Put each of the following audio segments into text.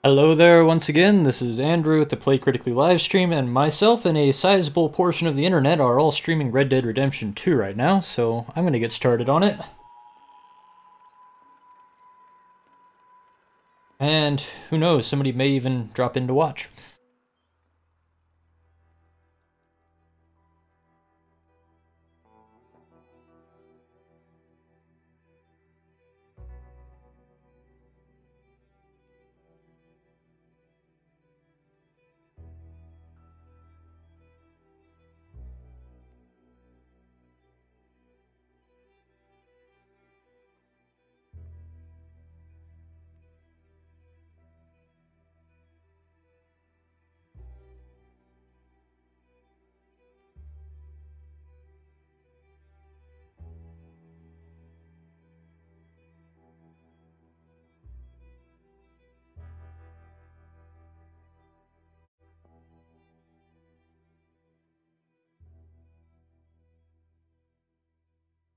Hello there once again, this is Andrew with the Play Critically Livestream, and myself and a sizable portion of the internet are all streaming Red Dead Redemption 2 right now, so I'm going to get started on it. And who knows, somebody may even drop in to watch.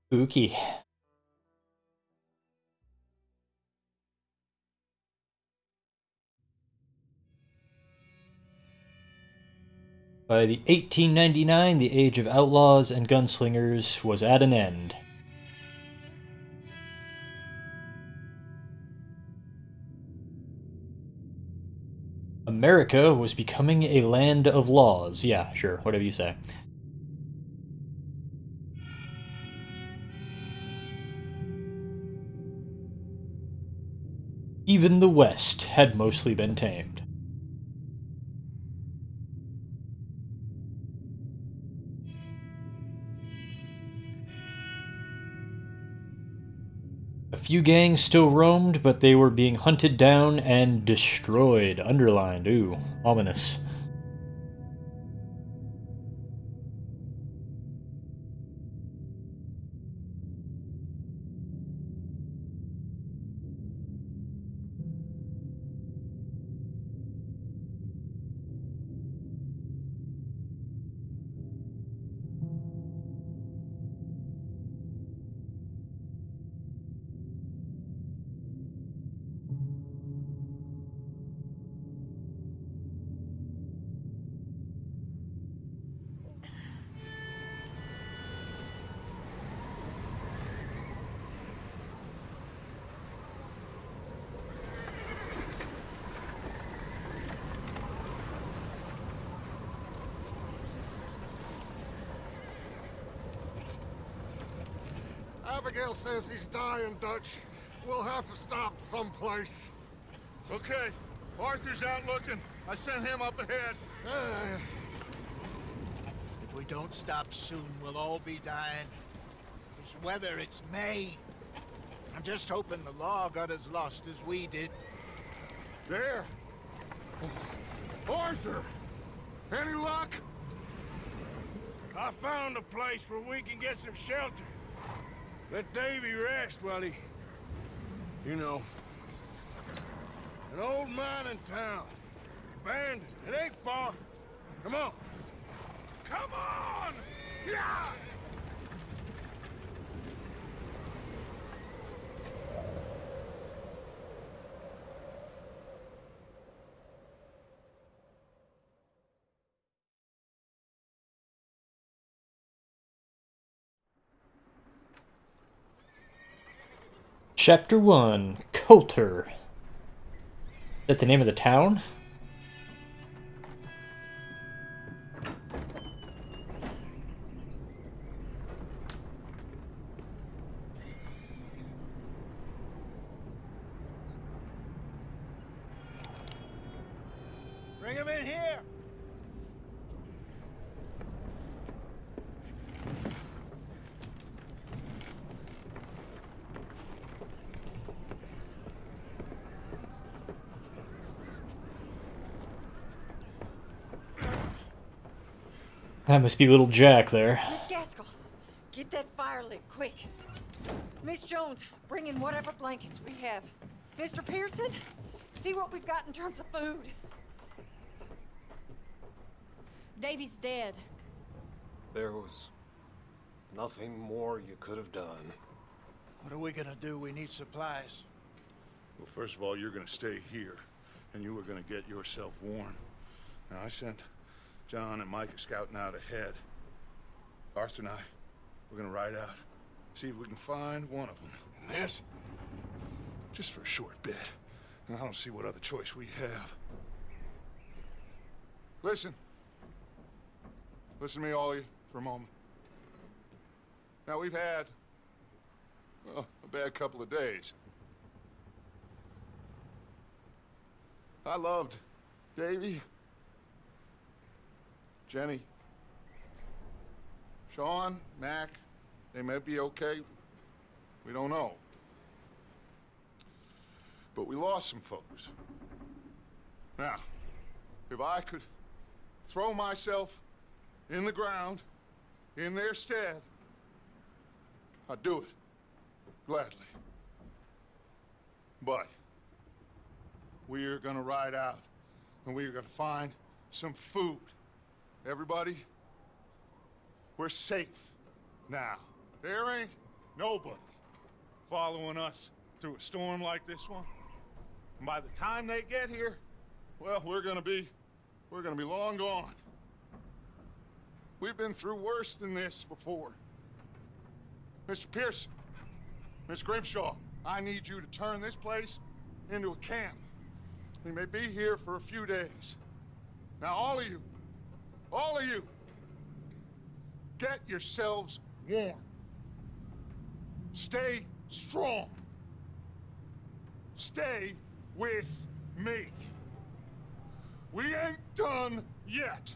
Spooky. By the 1899, the age of outlaws and gunslingers was at an end. America was becoming a land of laws. Yeah, sure, whatever you say. Even the West had mostly been tamed. A few gangs still roamed, but they were being hunted down and destroyed. Underlined. Ooh, ominous. Abigail says he's dying, Dutch. We'll have to stop someplace. Okay. Arthur's out looking. I sent him up ahead. If we don't stop soon, we'll all be dying. This weather, it's May. I'm just hoping the law got as lost as we did. There. Arthur! Any luck? I found a place where we can get some shelter. Let Davy rest while he... You know. An old mining town. Abandoned. It ain't far. Come on. Come on! Yeah! Chapter 1, Coulter. Is that the name of the town? Bring him in here! That must be little Jack there. Miss Gaskell, get that fire lit, quick. Miss Jones, bring in whatever blankets we have. Mr. Pearson, see what we've got in terms of food. Davy's dead. There was Nothing more you could have done. What are we gonna do? We need supplies. Well, first of all, you're gonna stay here, and you are gonna get yourself warm. Now, I sent John and Micah scouting out ahead. Arthur and I, we're gonna ride out, see if we can find one of them. And this, just for a short bit. And I don't see what other choice we have. Listen. Listen to me, all of you, for a moment. Now, we've had, well, a bad couple of days. I loved Davy, Jenny, Sean, Mac. They may be okay. We don't know. But we lost some folks. Now, if I could throw myself in the ground in their stead, I'd do it, gladly. But we are gonna ride out, and we are gonna find some food. Everybody, we're safe now. There ain't nobody following us through a storm like this one. And by the time they get here, well, we're gonna be long gone. We've been through worse than this before. Mr. Pearson, Miss Grimshaw, I need you to turn this place into a camp. We may be here for a few days. Now, all of you, get yourselves warm. Stay strong. Stay with me. We ain't done yet.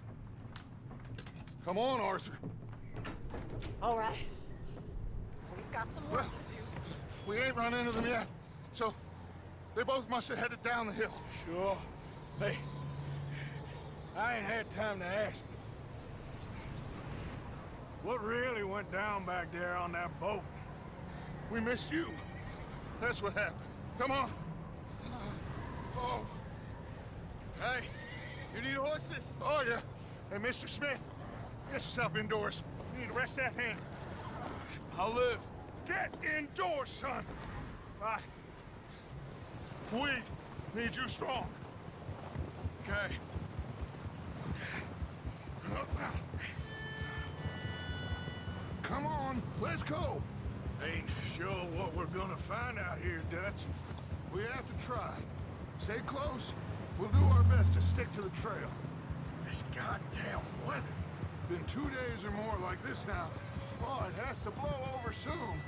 Come on, Arthur. All right. We've got some work to do. We ain't run into them yet, so they both must have headed down the hill. Sure. Hey, I ain't had time to ask. What really went down back there on that boat? We missed you. That's what happened. Come on. Oh. Hey, you need horses? Oh, yeah. Hey, Mr. Smith, get yourself indoors. You need to rest that hand. I'll live. Get indoors, son. We need you strong. Okay. Come on, let's go. Ain't sure what we're gonna find out here, Dutch. We have to try. Stay close. We'll do our best to stick to the trail. This goddamn weather. Been 2 days or more like this now. Oh, it has to blow over soon.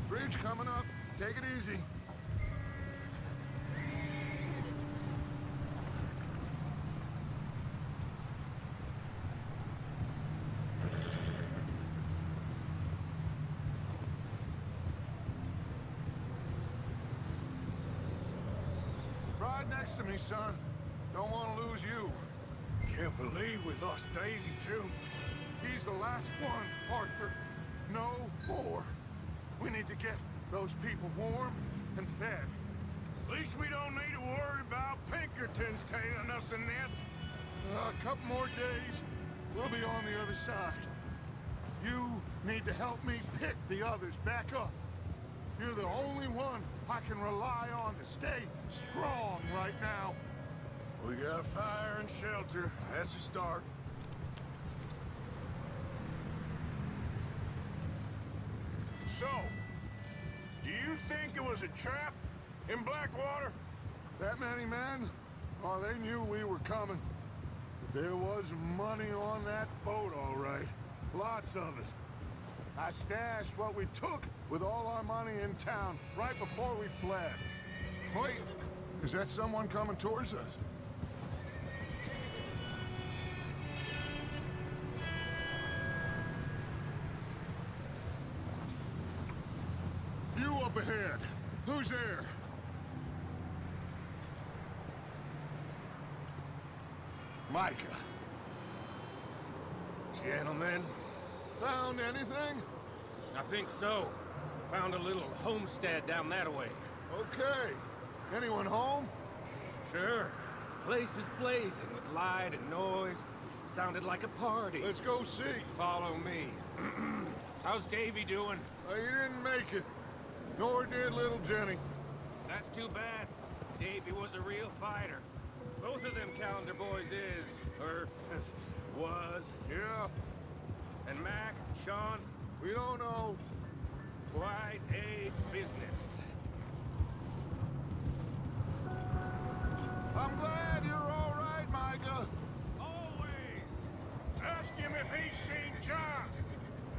Bridge coming up. Take it easy. Ride next to me, son. Don't want to lose you. Can't believe we lost Davy, too. He's the last one, Arthur. No more. We need to get those people warm and fed. At least we don't need to worry about Pinkertons tailing us in this. A couple more days, we'll be on the other side. You need to help me pick the others back up. You're the only one I can rely on to stay strong right now. We got fire and shelter. That's a start. So, do you think it was a trap in Blackwater? That many men? Oh, they knew we were coming. But there was money on that boat, all right. Lots of it. I stashed what we took with all our money in town right before we fled. Wait, is that someone coming towards us? You up ahead. Who's there? Micah. Gentlemen, Found anything? I think so. Found a little homestead down that way. Okay. Anyone home? Sure. Place is blazing with light and noise. Sounded like a party. Let's go see. Follow me. How's Davy doing? He didn't make it. Nor did little Jenny. That's too bad. Davy was a real fighter. Both of them calendar boys is, or was. Yeah, And Mac, Sean, we don't know. quite a business. I'm glad you're all right, Micah. Always. Ask him if he's seen John.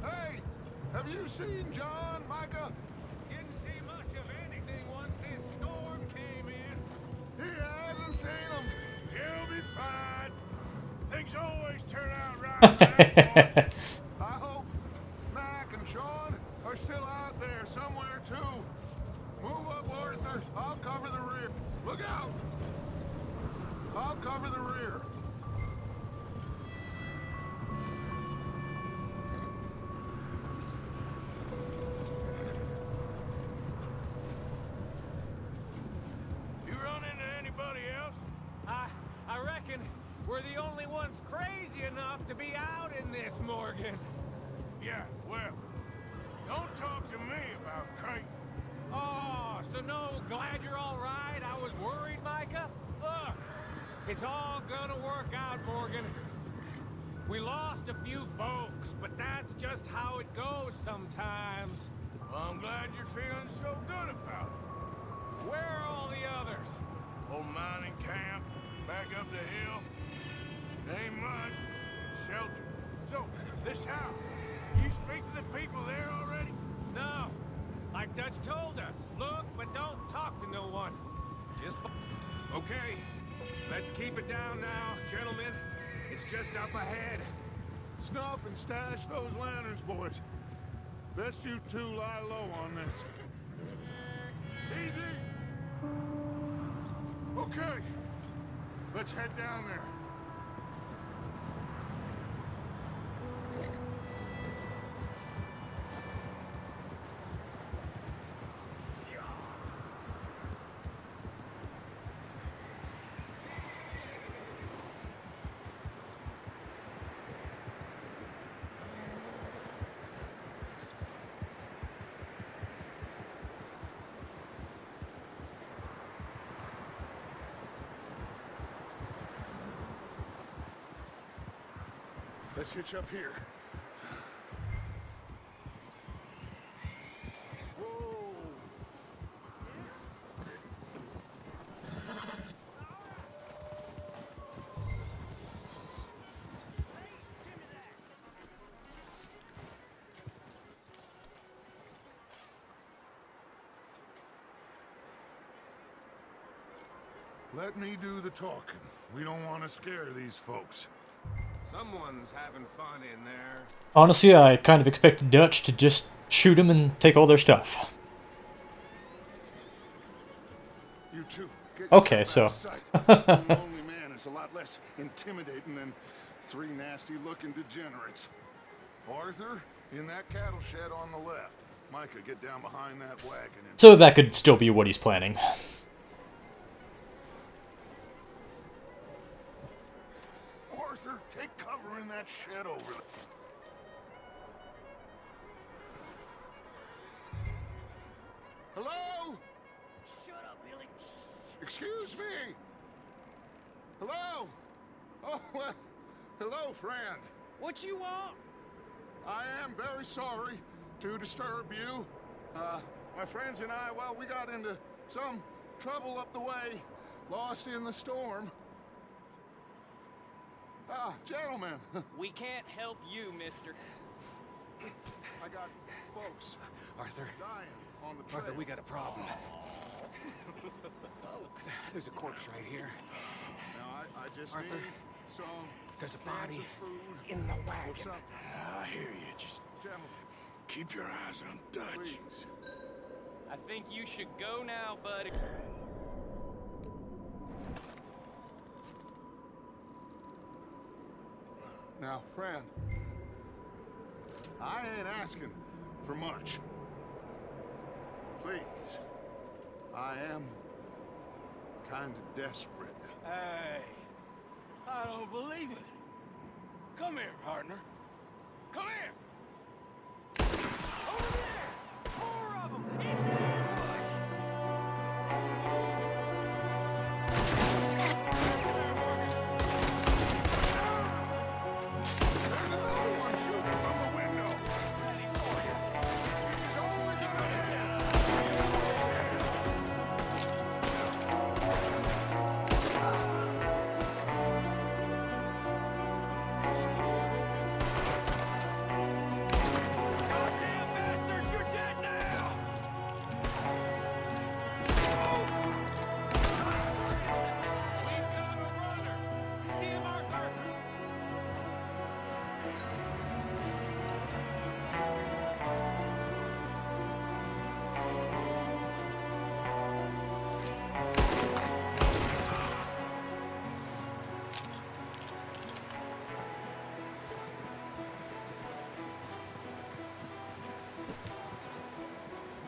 Hey, have you seen John, Micah? Didn't see much of anything once this storm came in. He hasn't seen him. He'll be fine. Things always turn out right. That I hope Mac and Sean are still out there somewhere, too. Move up, Arthur. I'll cover the rear. Look out! I'll cover the rear. You run into anybody else? I reckon we're the only ones crazy enough to be out in this, Morgan. Yeah, well, don't talk to me about crazy. Oh, so no, glad you're all right. I was worried, Micah. Look, it's all gonna work out, Morgan. We lost a few folks, but that's just how it goes sometimes. Well, I'm glad you're feeling so good about it. Where are all the others? Old mining camp, back up the hill. Ain't much, shelter. So, this house, you speak to the people there already? No. Like Dutch told us, look, but don't talk to no one. Just... Okay, let's keep it down now, gentlemen. It's just up ahead. Snuff and stash those lanterns, boys. Best you two lie low on this. Easy. Okay, let's head down there. Let's hitch up here. Whoa! Let me do the talking. We don't want to scare these folks. Someone's having fun in there. Honestly, I kind of expected Dutch to just shoot him and take all their stuff. You two, get Okay, yourself so. out of sight. A lonely man is a lot less intimidating than three nasty-looking degenerates. Arthur, in that cattle shed on the left. Micah, get down behind that wagon and... So that could still be what he's planning. Arthur, take cover in that shed over there. Hello? Shut up, Billy. Excuse me? Hello? Oh, well, hello, friend. What you want? I am very sorry to disturb you. My friends and I, well, we got into some trouble up the way, lost in the storm. Gentlemen, We can't help you, mister. I got folks Arthur. dying on the trail. Arthur, we got a problem. There's a corpse right here. Now, I just Arthur, need some there's a cans body of food in the or wagon. something. I hear you. Just Gentlemen, keep your eyes on Dutch. please. I think you should go now, buddy. Now, friend, I ain't asking for much. Please. I am kind of desperate. Hey, I don't believe it. Come here, partner. Come here. Over there! Four of them! Into the ambush! There's another one shooting from the window. Ready for you. He's always on the Goddamn bastards, you're dead now! We've got a runner! See him, Arthur?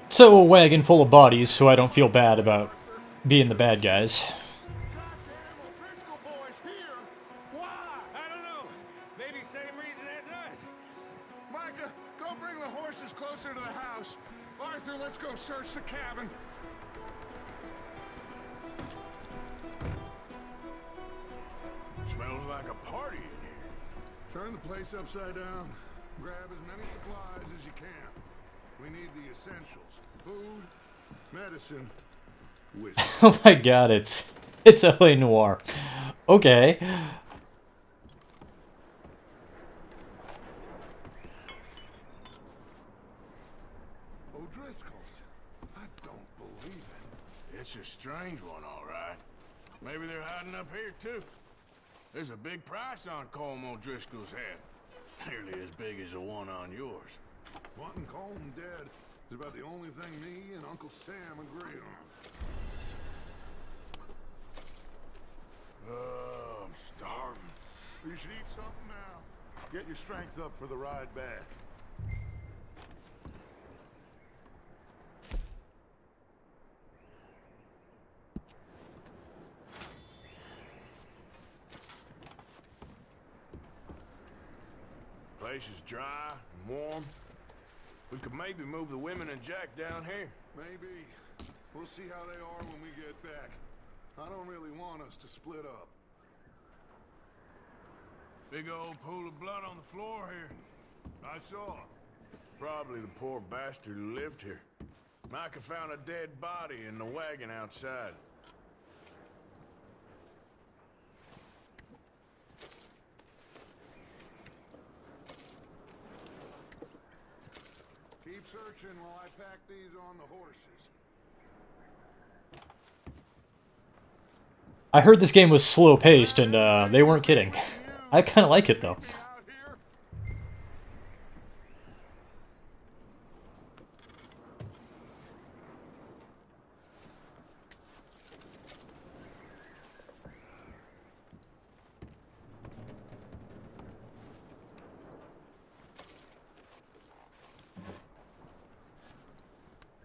So a wagon full of bodies, so I don't feel bad about being the bad guys. goddamn O'Driscoll boys here. Why? I don't know. Maybe same reason as us. Micah, go bring the horses closer to the house. Arthur, let's go search the cabin. Smells like a party in here. Turn the place upside down. Grab as many supplies as you can. We need the essentials. Food, medicine, whiskey. Oh my god, it's LA Noire. Okay. O'Driscoll's. I don't believe it. It's a strange one, all right. Maybe they're hiding up here, too. There's a big price on Colm O'Driscoll's head. Nearly as big as the one on yours. Wanting Colm dead is about the only thing me and Uncle Sam agree on. I'm starving. You should eat something now. Get your strength up for the ride back. Place is dry and warm. We could maybe move the women and Jack down here. Maybe. We'll see how they are when we get back. I don't really want us to split up. Big old pool of blood on the floor here. I saw. Probably the poor bastard who lived here. Micah found a dead body in the wagon outside. Keep searching while I pack these on the horses. I heard this game was slow-paced, and they weren't kidding. I kind of like it, though. Out here?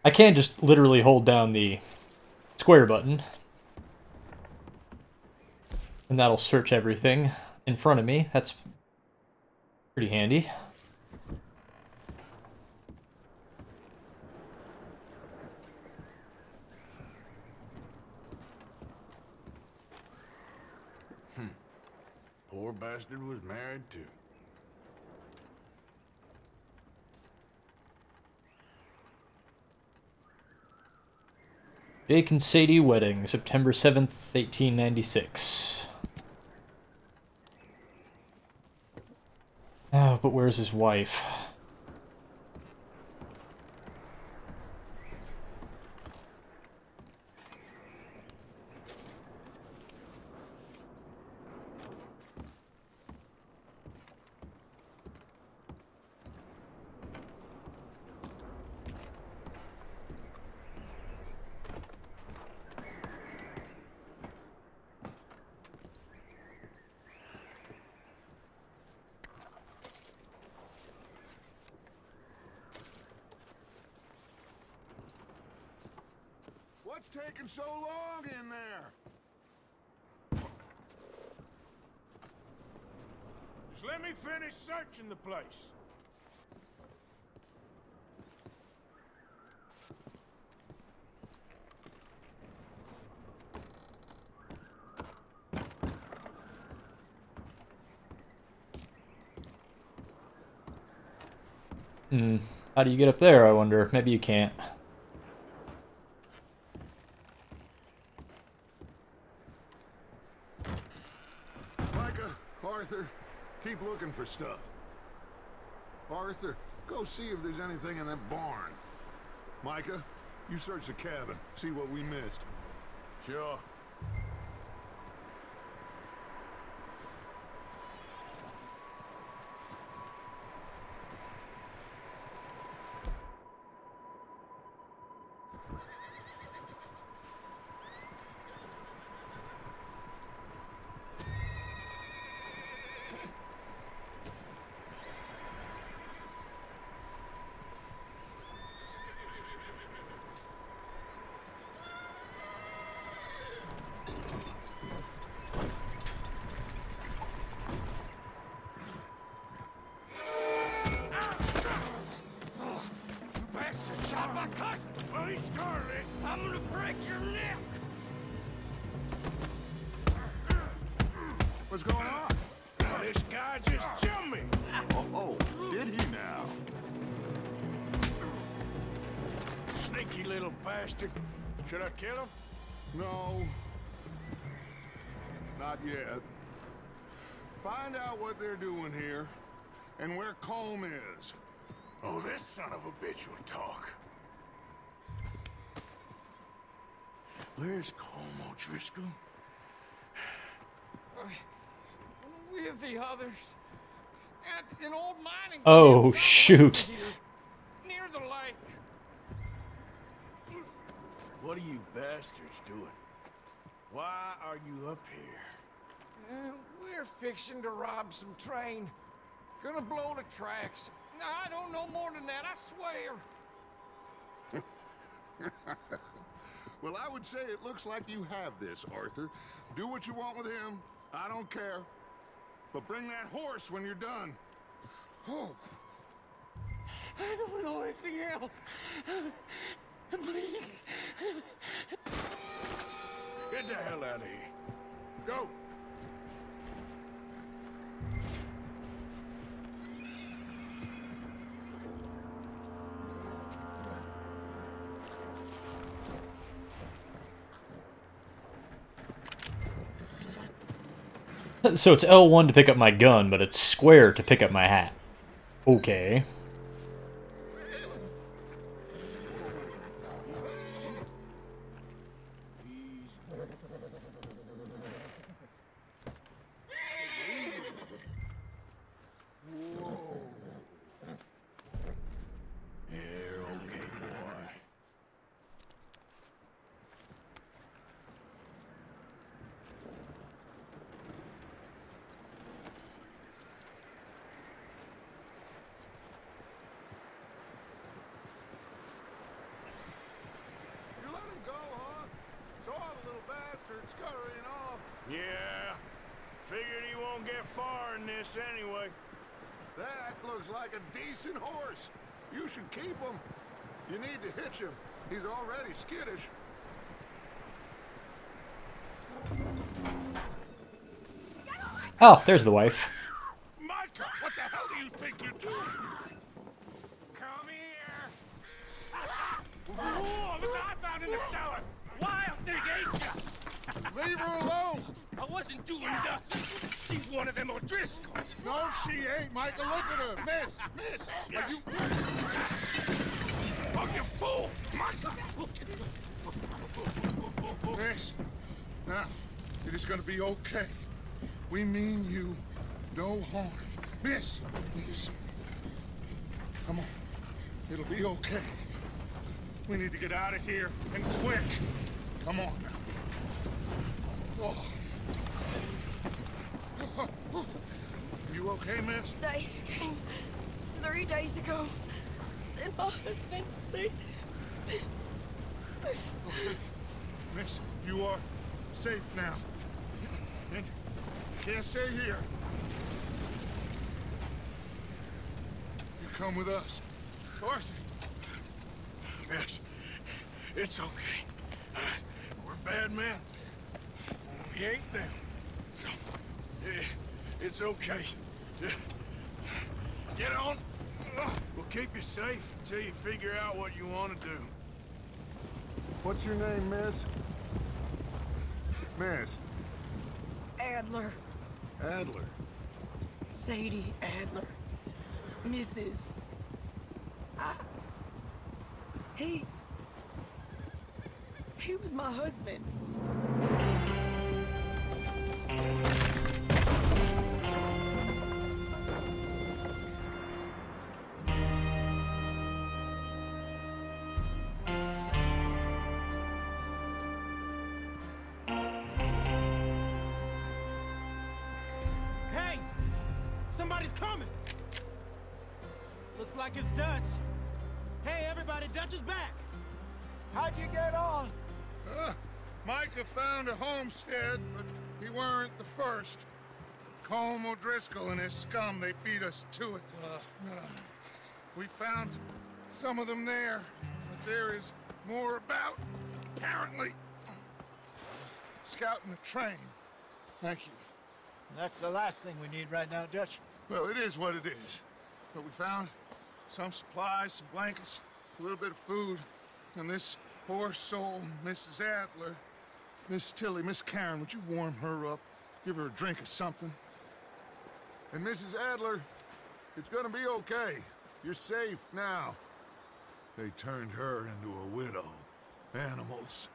I can't just literally hold down the square button. And that'll search everything in front of me. That's pretty handy. Poor bastard was married too. Jake and Sadie wedding, September 7th, 1896. Oh, but where's his wife? taking so long in there? Just let me finish searching the place. How do you get up there, I wonder? Maybe you can't. Micah, Arthur, keep looking for stuff. Arthur, go see if there's anything in that barn. Micah, you search the cabin, see what we missed. Sure. Bloody Scarlet, I'm gonna break your neck! What's going on? This guy just jumped me! Oh, did he now? Sneaky little bastard. Should I kill him? No. Not yet. Find out what they're doing here, and where Colm is. Oh, this son of a bitch will talk. Where's Colm O'Driscoll? With the others. At an old mining Oh, camp shoot. here, near the lake. What are you bastards doing? Why are you up here? We're fixing to rob some train. Gonna blow the tracks. I don't know more than that, I swear. Well, I would say it looks like you have this, Arthur. Do what you want with him. I don't care. But bring that horse when you're done. Oh. I don't know anything else. Please. Get the hell out of here. Go. So it's L1 to pick up my gun, but it's square to pick up my hat. Okay. Yeah, figured he won't get far in this anyway. That looks like a decent horse. You should keep him. You need to hitch him. He's already skittish. Oh, there's the wife. Micah, what the hell do you think you're doing? Come here. Oh, look what I found in the cellar. Wild thing, ain't ya? Leave her alone. I wasn't doing nothing. She's one of them O'Driscolls. No, she ain't, Micah. Look at her. Miss. Are you... Oh, you fool! Micah! Miss. Now, it is gonna be okay. We mean you no harm. Miss. Come on. It'll be okay. We need to get out of here, and quick. Come on now. Oh. You okay, miss? They came 3 days ago. And my husband, You are safe now. And you can't stay here. You come with us. Arthur. Miss, it's okay. We're bad men. We ain't them. It's okay. Get on. We'll keep you safe until you figure out what you want to do. What's your name, miss? Miss. Adler. Adler. Sadie Adler. Mrs. He was my husband. Hey! Somebody's coming! Looks like it's Dutch. Hey, everybody, Dutch is back! How'd you get on? Micah found a homestead, but he weren't the first. Colm O'Driscoll and his scum, they beat us to it. We found some of them there, but there is more about, apparently. Scouting the train. Thank you. That's the last thing we need right now, Dutch. Well, it is what it is. But we found some supplies, some blankets, a little bit of food, and this poor soul, Mrs. Adler, Miss Tilly, Miss Karen, would you warm her up? Give her a drink or something? And Mrs. Adler, it's gonna be okay. You're safe now. They turned her into a widow. Animals.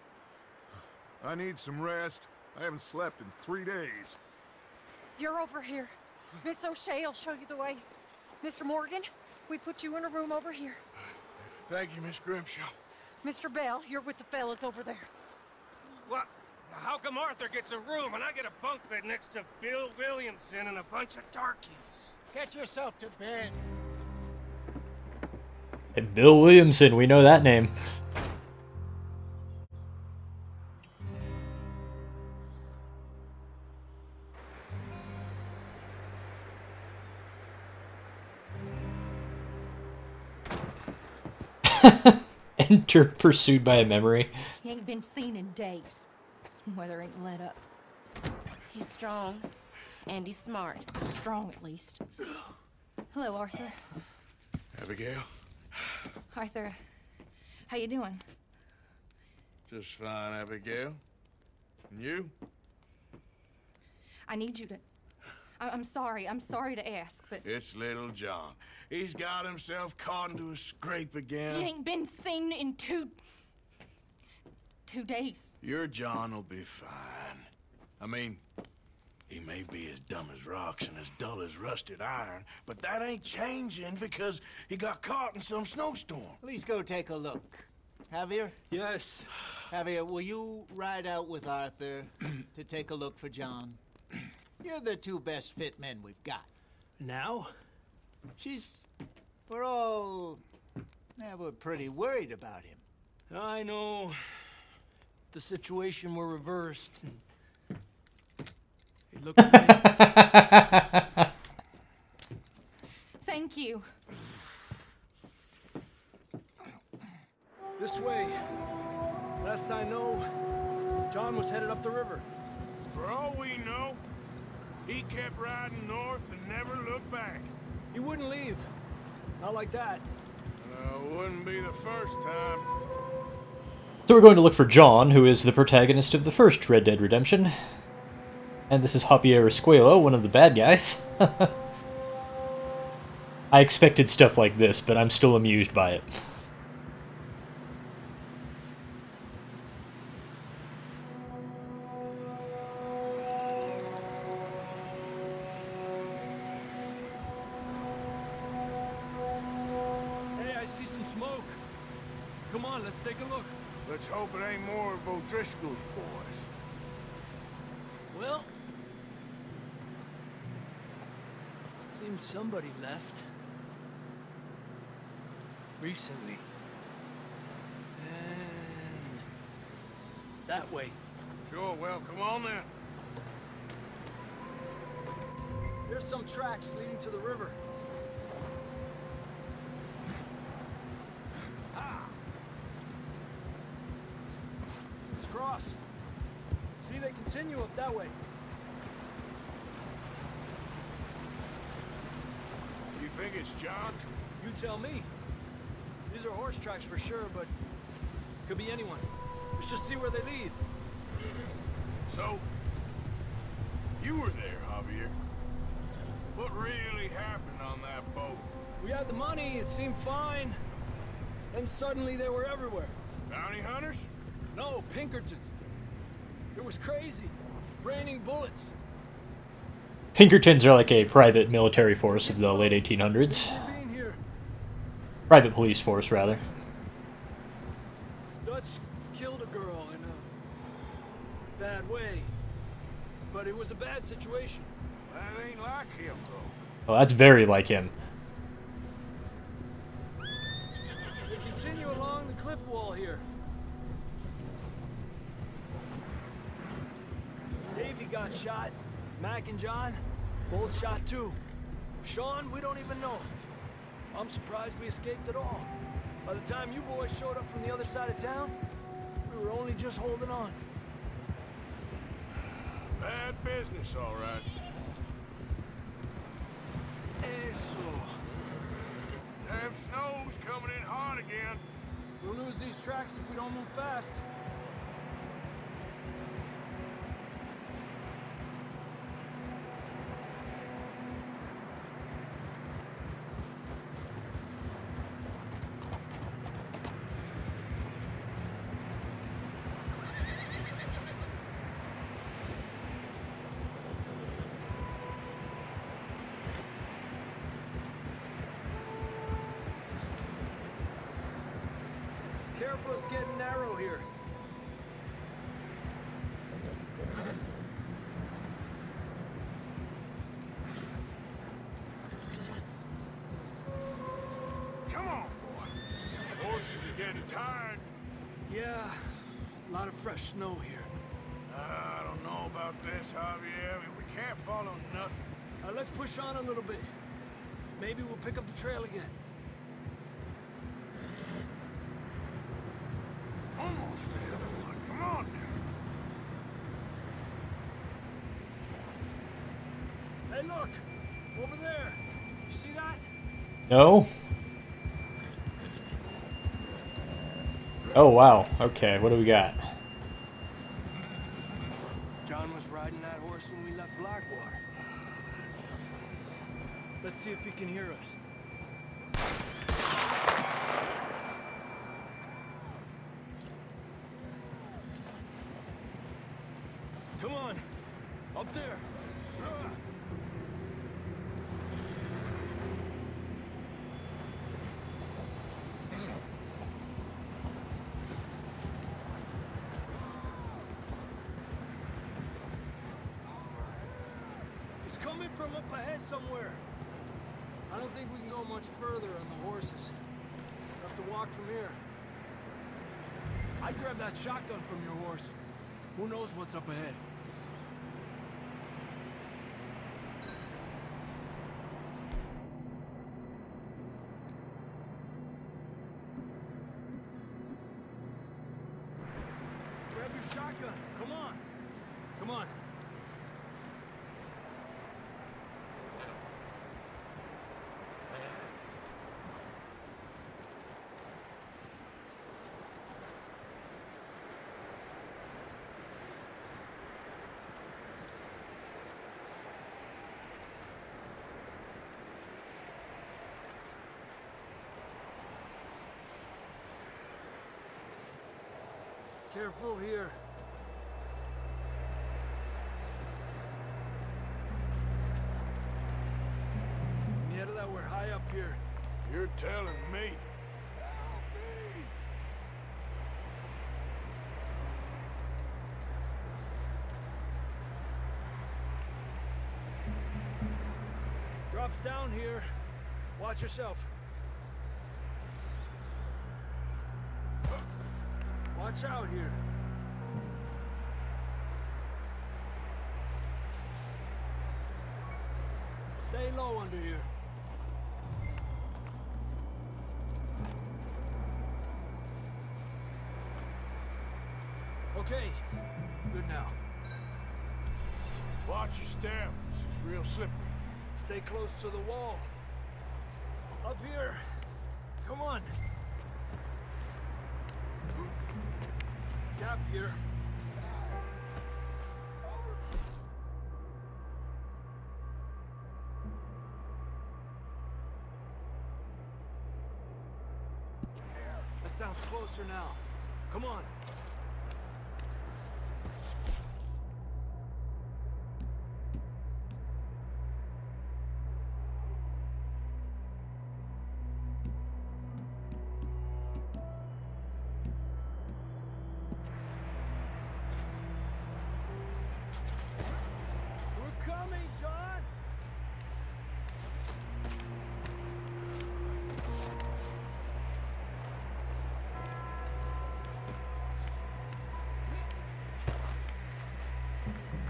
I need some rest. I haven't slept in 3 days. You're over here. Miss O'Shea will show you the way. Mr. Morgan, we put you in a room over here. Thank you, Miss Grimshaw. Mr. Bell, you're with the fellas over there. What? How come Arthur gets a room and I get a bunk bed next to Bill Williamson and a bunch of darkies? Get yourself to bed. Hey, Bill Williamson, we know that name. Enter pursued by a memory. He ain't been seen in days. Weather ain't let up. He's strong, and he's smart. Strong, at least. Hello, Arthur. Abigail? Arthur, how you doing? Just fine, Abigail. And you? I need you to... I'm sorry to ask, but... It's little John. He's got himself caught into a scrape again. He ain't been seen in two days. Your John will be fine. I mean, he may be as dumb as rocks and as dull as rusted iron, but that ain't changing because he got caught in some snowstorm. Please go take a look. Javier? Yes. Javier, will you ride out with Arthur to take a look for John? You're the two best fit men we've got. Now? We're pretty worried about him. I know. If the situation were reversed, he'd look at me. Thank you. This way. Last I know, John was headed up the river. For all we know, he kept riding north and never looked back. He wouldn't leave. Not like that. Wouldn't be the first time. So we're going to look for John, who is the protagonist of the first Red Dead Redemption. And this is Javier Escuelo, one of the bad guys. I expected stuff like this, but I'm still amused by it. Come on, let's take a look. Let's hope it ain't more of O'Driscoll's boys. Well, seems somebody left. Recently. And that way. Sure, well, come on then. There's some tracks leading to the river. Let's cross. See, they continue up that way. You think it's John? You tell me. These are horse tracks for sure, but could be anyone. Let's just see where they lead. So, you were there, Javier. What really happened on that boat? We had the money, it seemed fine. Then suddenly they were everywhere. Bounty hunters? No, Pinkertons. It was crazy. Raining bullets. Pinkertons are like a private military force of the late 1800s. Being here. Private police force, rather. Dutch killed a girl in a bad way. But it was a bad situation. That ain't like him, though. Well, that's very like him. They continue along the cliff wall here. Davey got shot. Mac and John, both shot too. Sean, we don't even know. I'm surprised we escaped at all. By the time you boys showed up from the other side of town, we were only just holding on. Bad business, all right. Eso. Damn snow's coming in hard again. We'll lose these tracks if we don't move fast. Careful, it's getting narrow here. Come on, boy. Horses are getting tired. Yeah, a lot of fresh snow here. I don't know about this, Javier. I mean, we can't follow nothing. Let's push on a little bit. Maybe we'll pick up the trail again. Almost there, boy. Come on now. Hey, look! Over there! You see that? No? Oh, wow. Okay, what do we got? John was riding that horse when we left Blackwater. Let's see if he can hear us. Come on! Up there! It's coming from up ahead somewhere. I don't think we can go much further on the horses. We'll have to walk from here. I'd grab that shotgun from your horse. Who knows what's up ahead? Grab your shotgun. Come on. Come on. Careful here. Mierda, that we're high up here. You're telling me. Drops down here. Watch yourself. Watch out here. low under here. Okay, good now. Watch your step. This is real slippery. Stay close to the wall. Up here. Come on. Gap here. That sounds closer now. Come on. We're coming, John!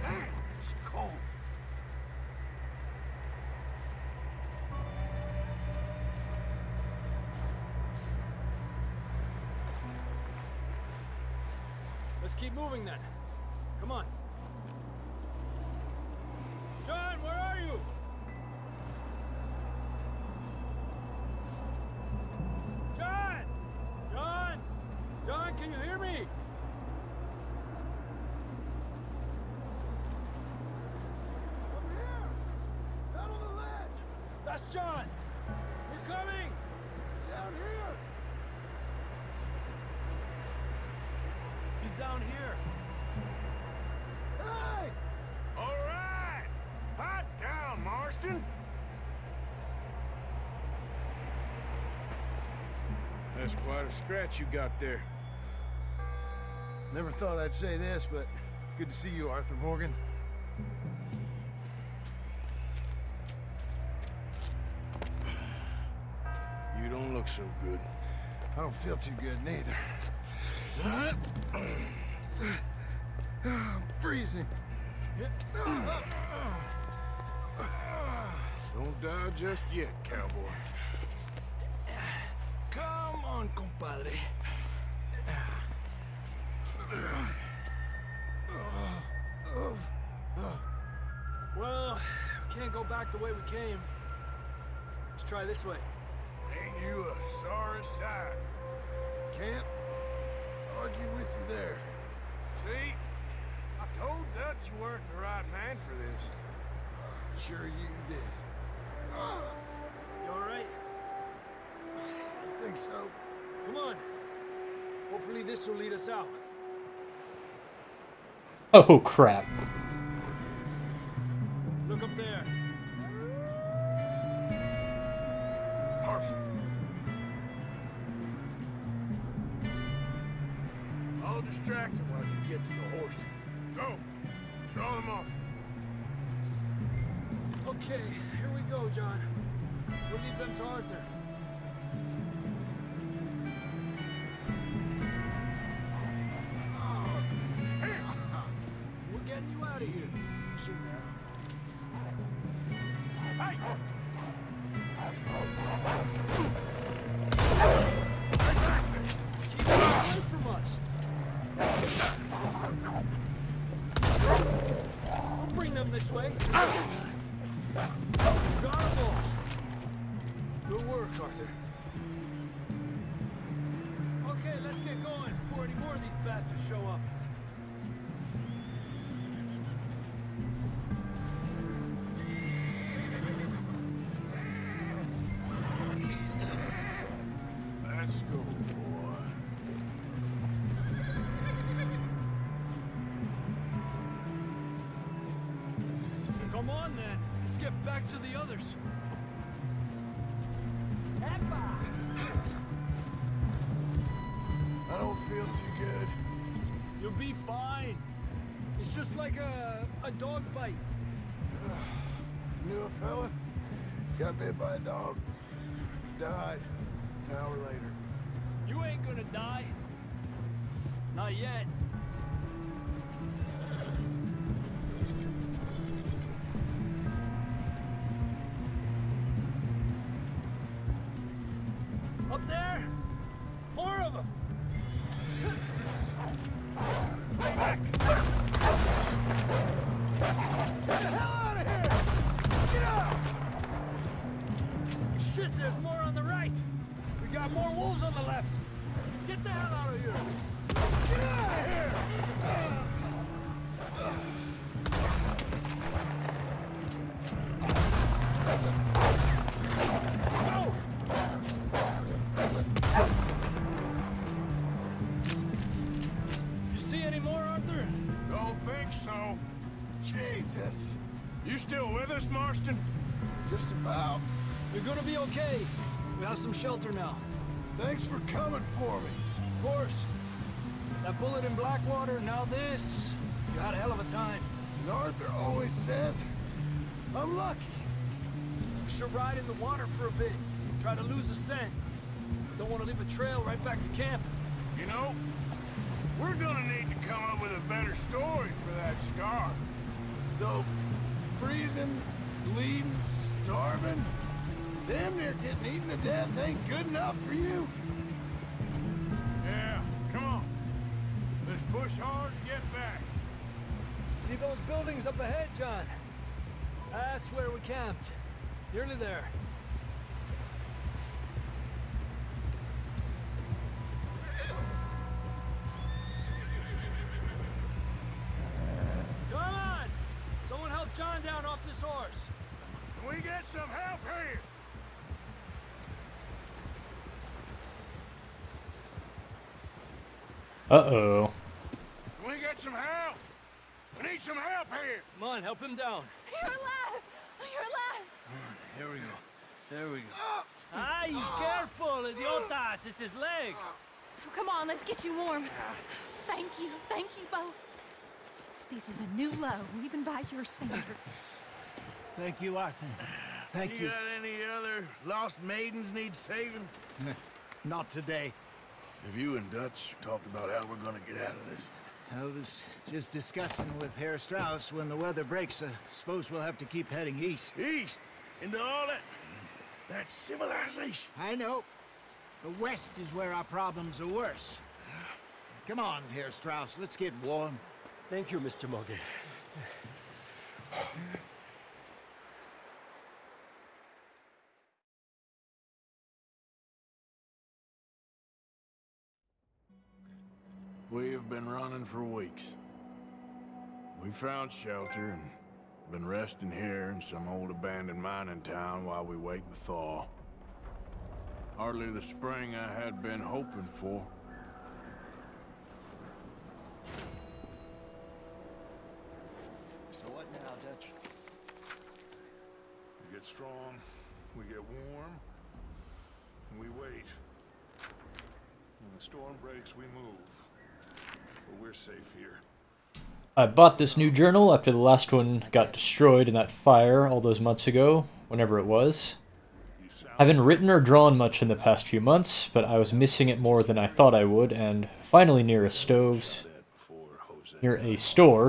Damn, it's cold. Let's keep moving then. Come on. John, where are you? John! John! John, can you hear me? Over here! Down on the ledge! That's John! We're coming! Down here! He's down here. Hey! All right! Hot down, Marston! That's quite a scratch you got there. Never thought I'd say this, but it's good to see you, Arthur Morgan. You don't look so good. I don't feel too good, neither. I'm freezing. Don't die just yet, cowboy. Come on, compadre. Well, we can't go back the way we came. Let's try this way. Ain't you a sorry sight? Can't argue with you there. See? I told Dutch you weren't the right man for this. Sure you did. You alright? I think so. Come on. Hopefully this will lead us out. Oh crap. Look up there. Perfect. I'll distract him while you get to the horses. Go. Draw them off. Okay, here we go, John. We'll leave them to Arthur. We're getting you out of here. Sit down. Hey! Keep away from us. We'll bring them this way. Got them all. Good work, Arthur. Okay, let's get going before any more of these bastards show up. Let's go, boy. Come on, then. Let's get back to the others. I don't feel too good. You'll be fine. It's just like a dog bite. Knew a fella? Got bit by a dog. Died. An hour later. You ain't gonna die. Not yet. think so. Jesus. You still with us, Marston? Just about. You're gonna be okay. We have some shelter now. Thanks for coming for me. Of course. That bullet in Blackwater, now this. You had a hell of a time. And Arthur always says, I'm lucky. We should ride in the water for a bit. Try to lose a scent. Don't want to leave a trail right back to camp. You know, we're gonna need to come up with a better story for that scar. So, freezing, bleeding, starving, damn near getting eaten to death ain't good enough for you? Yeah, come on. Let's push hard and get back. See those buildings up ahead, John? That's where we camped. Nearly there. Come on! Someone help John down off this horse. Can we get some help here? Uh-oh. Can we get some help? We need some help here. Come on, help him down. You're alive! You're alive! Here we go. There we go. Ay, careful, idiotas! It's his leg. Oh, come on, let's get you warm. Thank you both. This is a new low, even by your standards. Thank you, Arthur. Thank you. Got any other lost maidens need saving? Not today. Have you and Dutch talked about how we're gonna get out of this? I was just discussing with Herr Strauss when the weather breaks. I suppose we'll have to keep heading east. East? Into all that... That's civilization. I know. The west is where our problems are worse. Come on, Herr Strauss, let's get warm. Thank you, Mr. Morgan. We have been running for weeks. We found shelter and been resting here in some old abandoned mining town while we wait the thaw. Hardly the spring I had been hoping for. So what now, Dutch? We get strong, we get warm, and we wait. When the storm breaks, we move. But we're safe here. I bought this new journal after the last one got destroyed in that fire all those months ago, whenever it was. I haven't written or drawn much in the past few months, but I was missing it more than I thought I would, and finally near a store,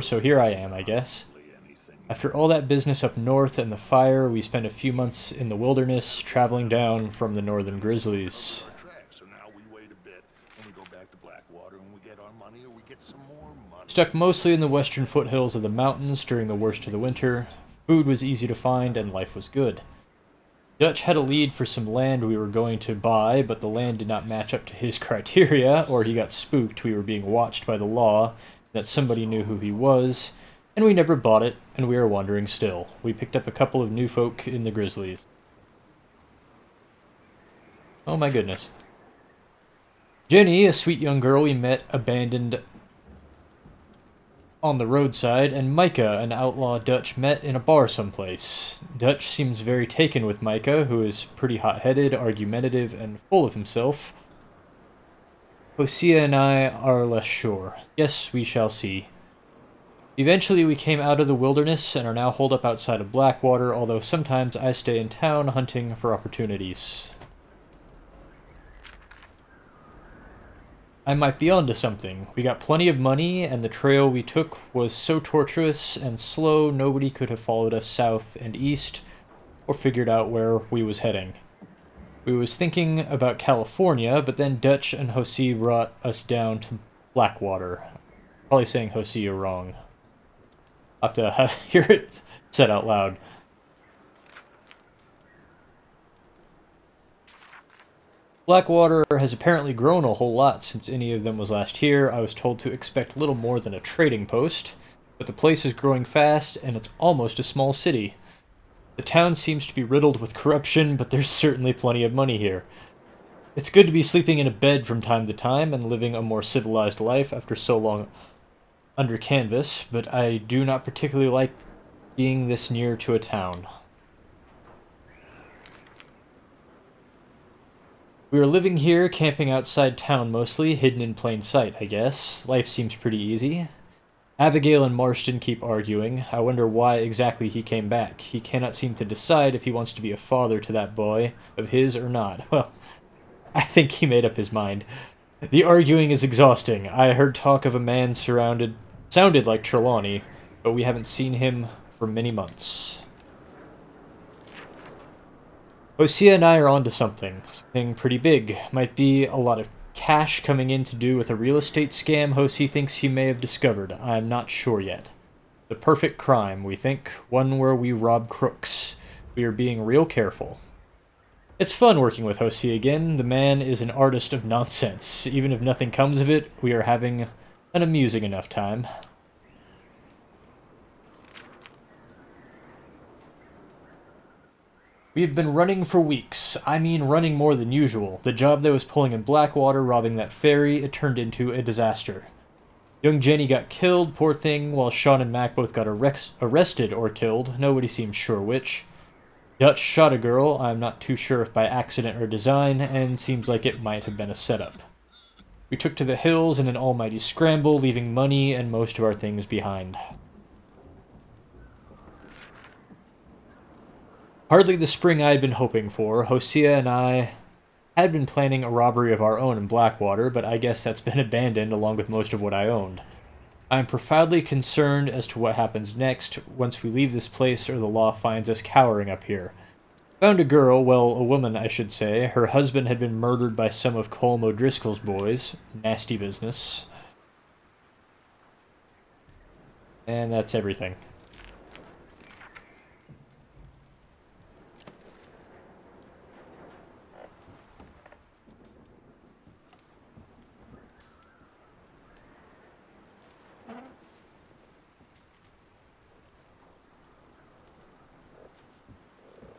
so here I am, I guess. After all that business up north and the fire, we spent a few months in the wilderness, traveling down from the northern grizzlies. So now we wait a bit, and we go back to Blackwater, and we get our money, or we get some more money. Stuck mostly in the western foothills of the mountains during the worst of the winter. Food was easy to find, and life was good. Dutch had a lead for some land we were going to buy, but the land did not match up to his criteria, or he got spooked we were being watched by the law, that somebody knew who he was, and we never bought it, and we are wandering still. We picked up a couple of new folk in the Grizzlies. Oh my goodness. Jenny, a sweet young girl we met abandoned on the roadside, and Micah, an outlaw Dutch met in a bar someplace. Dutch seems very taken with Micah, who is pretty hot-headed, argumentative, and full of himself. Hosea and I are less sure. Yes, we shall see. Eventually we came out of the wilderness and are now holed up outside of Blackwater, although sometimes I stay in town hunting for opportunities. I might be onto something. We got plenty of money, and the trail we took was so tortuous and slow nobody could have followed us south and east, or figured out where we was heading. We was thinking about California, but then Dutch and Hosea brought us down to Blackwater. Probably saying Hosea wrong. I'll have to hear it said out loud. Blackwater has apparently grown a whole lot since any of them was last here. I was told to expect little more than a trading post, but the place is growing fast and it's almost a small city. The town seems to be riddled with corruption, but there's certainly plenty of money here. It's good to be sleeping in a bed from time to time and living a more civilized life after so long under canvas, but I do not particularly like being this near to a town. We are living here, camping outside town mostly, hidden in plain sight, I guess. Life seems pretty easy. Abigail and Marston keep arguing. I wonder why exactly he came back. He cannot seem to decide if he wants to be a father to that boy of his or not. Well, I think he made up his mind. The arguing is exhausting. I heard talk of a man sounded like Trelawney, but we haven't seen him for many months. Hosea and I are onto something pretty big. Might be a lot of cash coming in to do with a real estate scam Hosea thinks he may have discovered. I'm not sure yet. The perfect crime, we think. One where we rob crooks. We are being real careful. It's fun working with Hosea again. The man is an artist of nonsense. Even if nothing comes of it, we are having an amusing enough time. We have been running for weeks. I mean running more than usual. The job that was pulling in Blackwater, robbing that ferry, it turned into a disaster. Young Jenny got killed, poor thing, while Sean and Mac both got arrested or killed. Nobody seems sure which. Dutch shot a girl, I'm not too sure if by accident or design, and seems like it might have been a setup. We took to the hills in an almighty scramble, leaving money and most of our things behind. Hardly the spring I had been hoping for. Hosea and I had been planning a robbery of our own in Blackwater, but I guess that's been abandoned along with most of what I owned. I am profoundly concerned as to what happens next once we leave this place or the law finds us cowering up here. Found a girl, well, a woman I should say. Her husband had been murdered by some of Colm O'Driscoll's boys. Nasty business. And that's everything.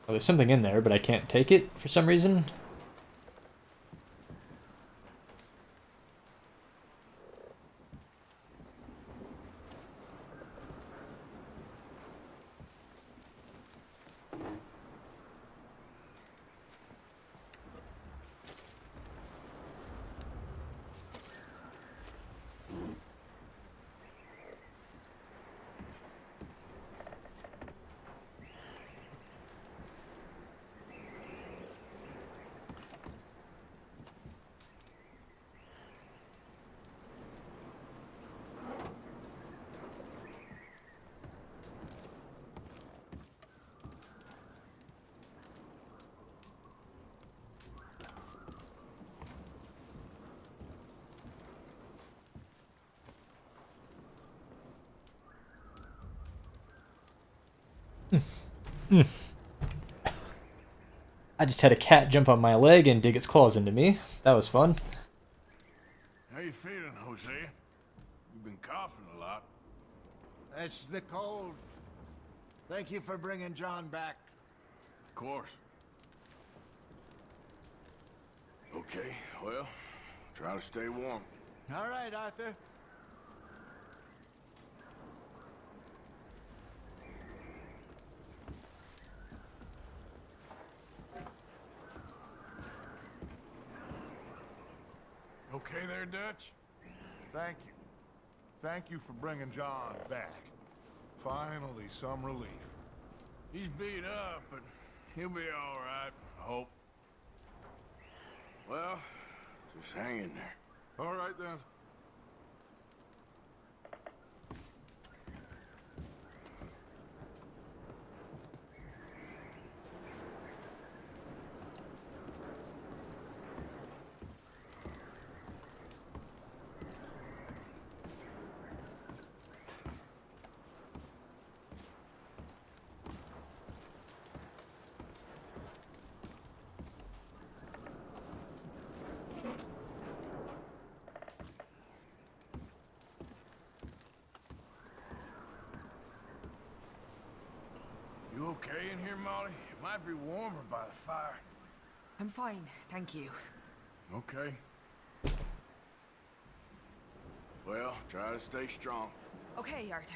Oh, there's something in there, but I can't take it for some reason. I just had a cat jump on my leg and dig its claws into me. That was fun. How you feeling, Hosea? You've been coughing a lot. That's the cold. Thank you for bringing John back. Of course. Okay, well, try to stay warm. All right, Arthur. Okay there, Dutch? Thank you. Thank you for bringing John back. Finally, some relief. He's beat up, but he'll be all right, I hope. Well, just hang in there. All right, then. You okay in here, Molly? It might be warmer by the fire. I'm fine, thank you. Okay. Well, try to stay strong. Okay, Arthur.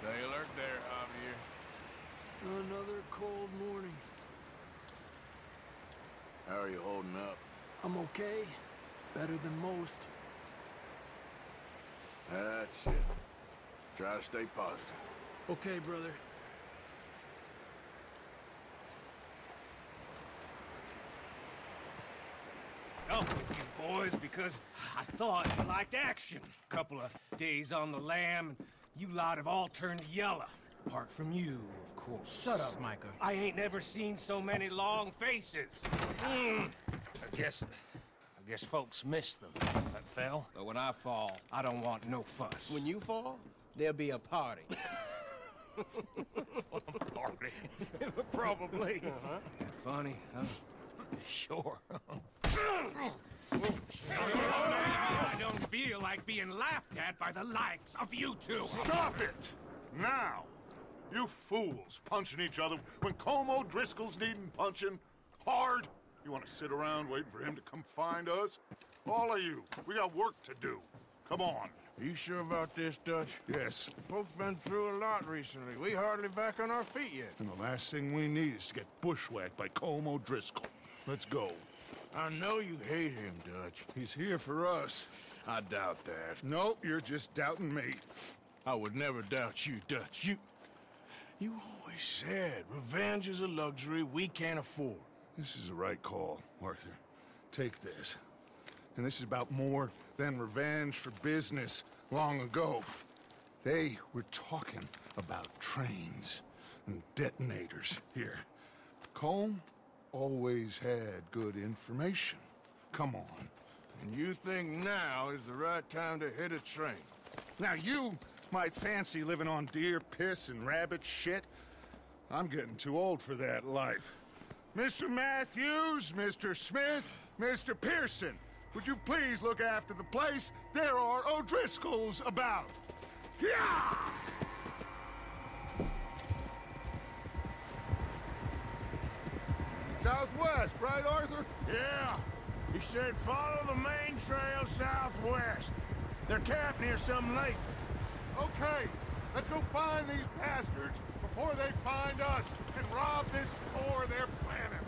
Stay alert there, Javier. Another cold morning. How are you holding up? I'm okay. Better than most. That's it. Try to stay positive. Okay, brother. Oh, you boys, because I thought you liked action. Couple of days on the lam, and you lot have all turned yellow. Apart from you, of course. Shut up, Micah. I ain't never seen so many long faces. I guess folks miss them. That fell. But when I fall, I don't want no fuss. When you fall, there'll be a party. Party? Probably. Funny, huh? Sure. I don't feel like being laughed at by the likes of you two. Stop it! Now! You fools punching each other when Colm O'Driscoll's needing punching hard. You want to sit around waiting for him to come find us? All of you, we got work to do. Come on. Are you sure about this, Dutch? Yes. Folks been through a lot recently. We hardly back on our feet yet. And the last thing we need is to get bushwhacked by Colm O'Driscoll. Let's go. I know you hate him, Dutch. He's here for us. I doubt that. No, you're just doubting me. I would never doubt you, Dutch. You always said revenge is a luxury we can't afford. This is the right call, Arthur. Take this. And this is about more than revenge for business long ago. They were talking about trains and detonators here. Colm always had good information. Come on. And you think now is the right time to hit a train? Now you might fancy living on deer piss and rabbit shit. I'm getting too old for that life. Mr. Matthews, Mr. Smith, Mr. Pearson, would you please look after the place? There are O'Driscolls about. Yeah! Southwest, right, Arthur? Yeah. He said follow the main trail southwest. They're camped near some lake. Okay, let's go find these bastards before they find us and rob this store they're planning.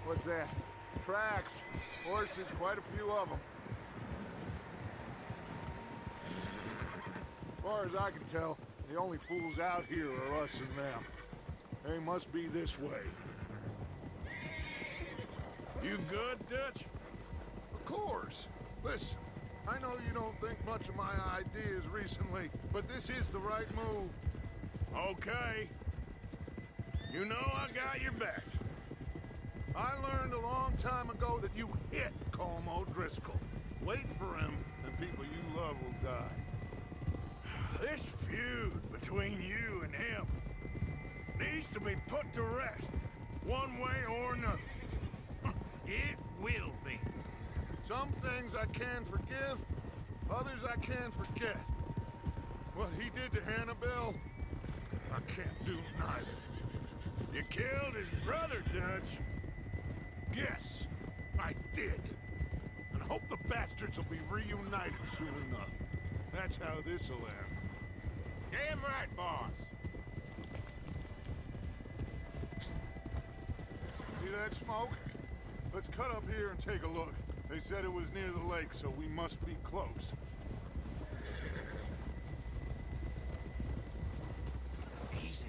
What's that? Tracks. Horses, quite a few of them. As far as I can tell, the only fools out here are us and them. They must be this way. You good, Dutch? Of course. Listen, I know you don't think much of my ideas recently, but this is the right move. Okay. You know I got your back. I learned a long time ago that you hit Colm O'Driscoll. Wait for him, and people you love will die. This feud between you and him needs to be put to rest, one way or another. It will be. Some things I can forgive, others I can forget. What he did to Hannibal, I can't do neither. You killed his brother, Dutch. Yes, I did. And I hope the bastards will be reunited soon enough. That's how this'll end. Damn right, boss. See that smoke? Let's cut up here and take a look. They said it was near the lake, so we must be close. Easy.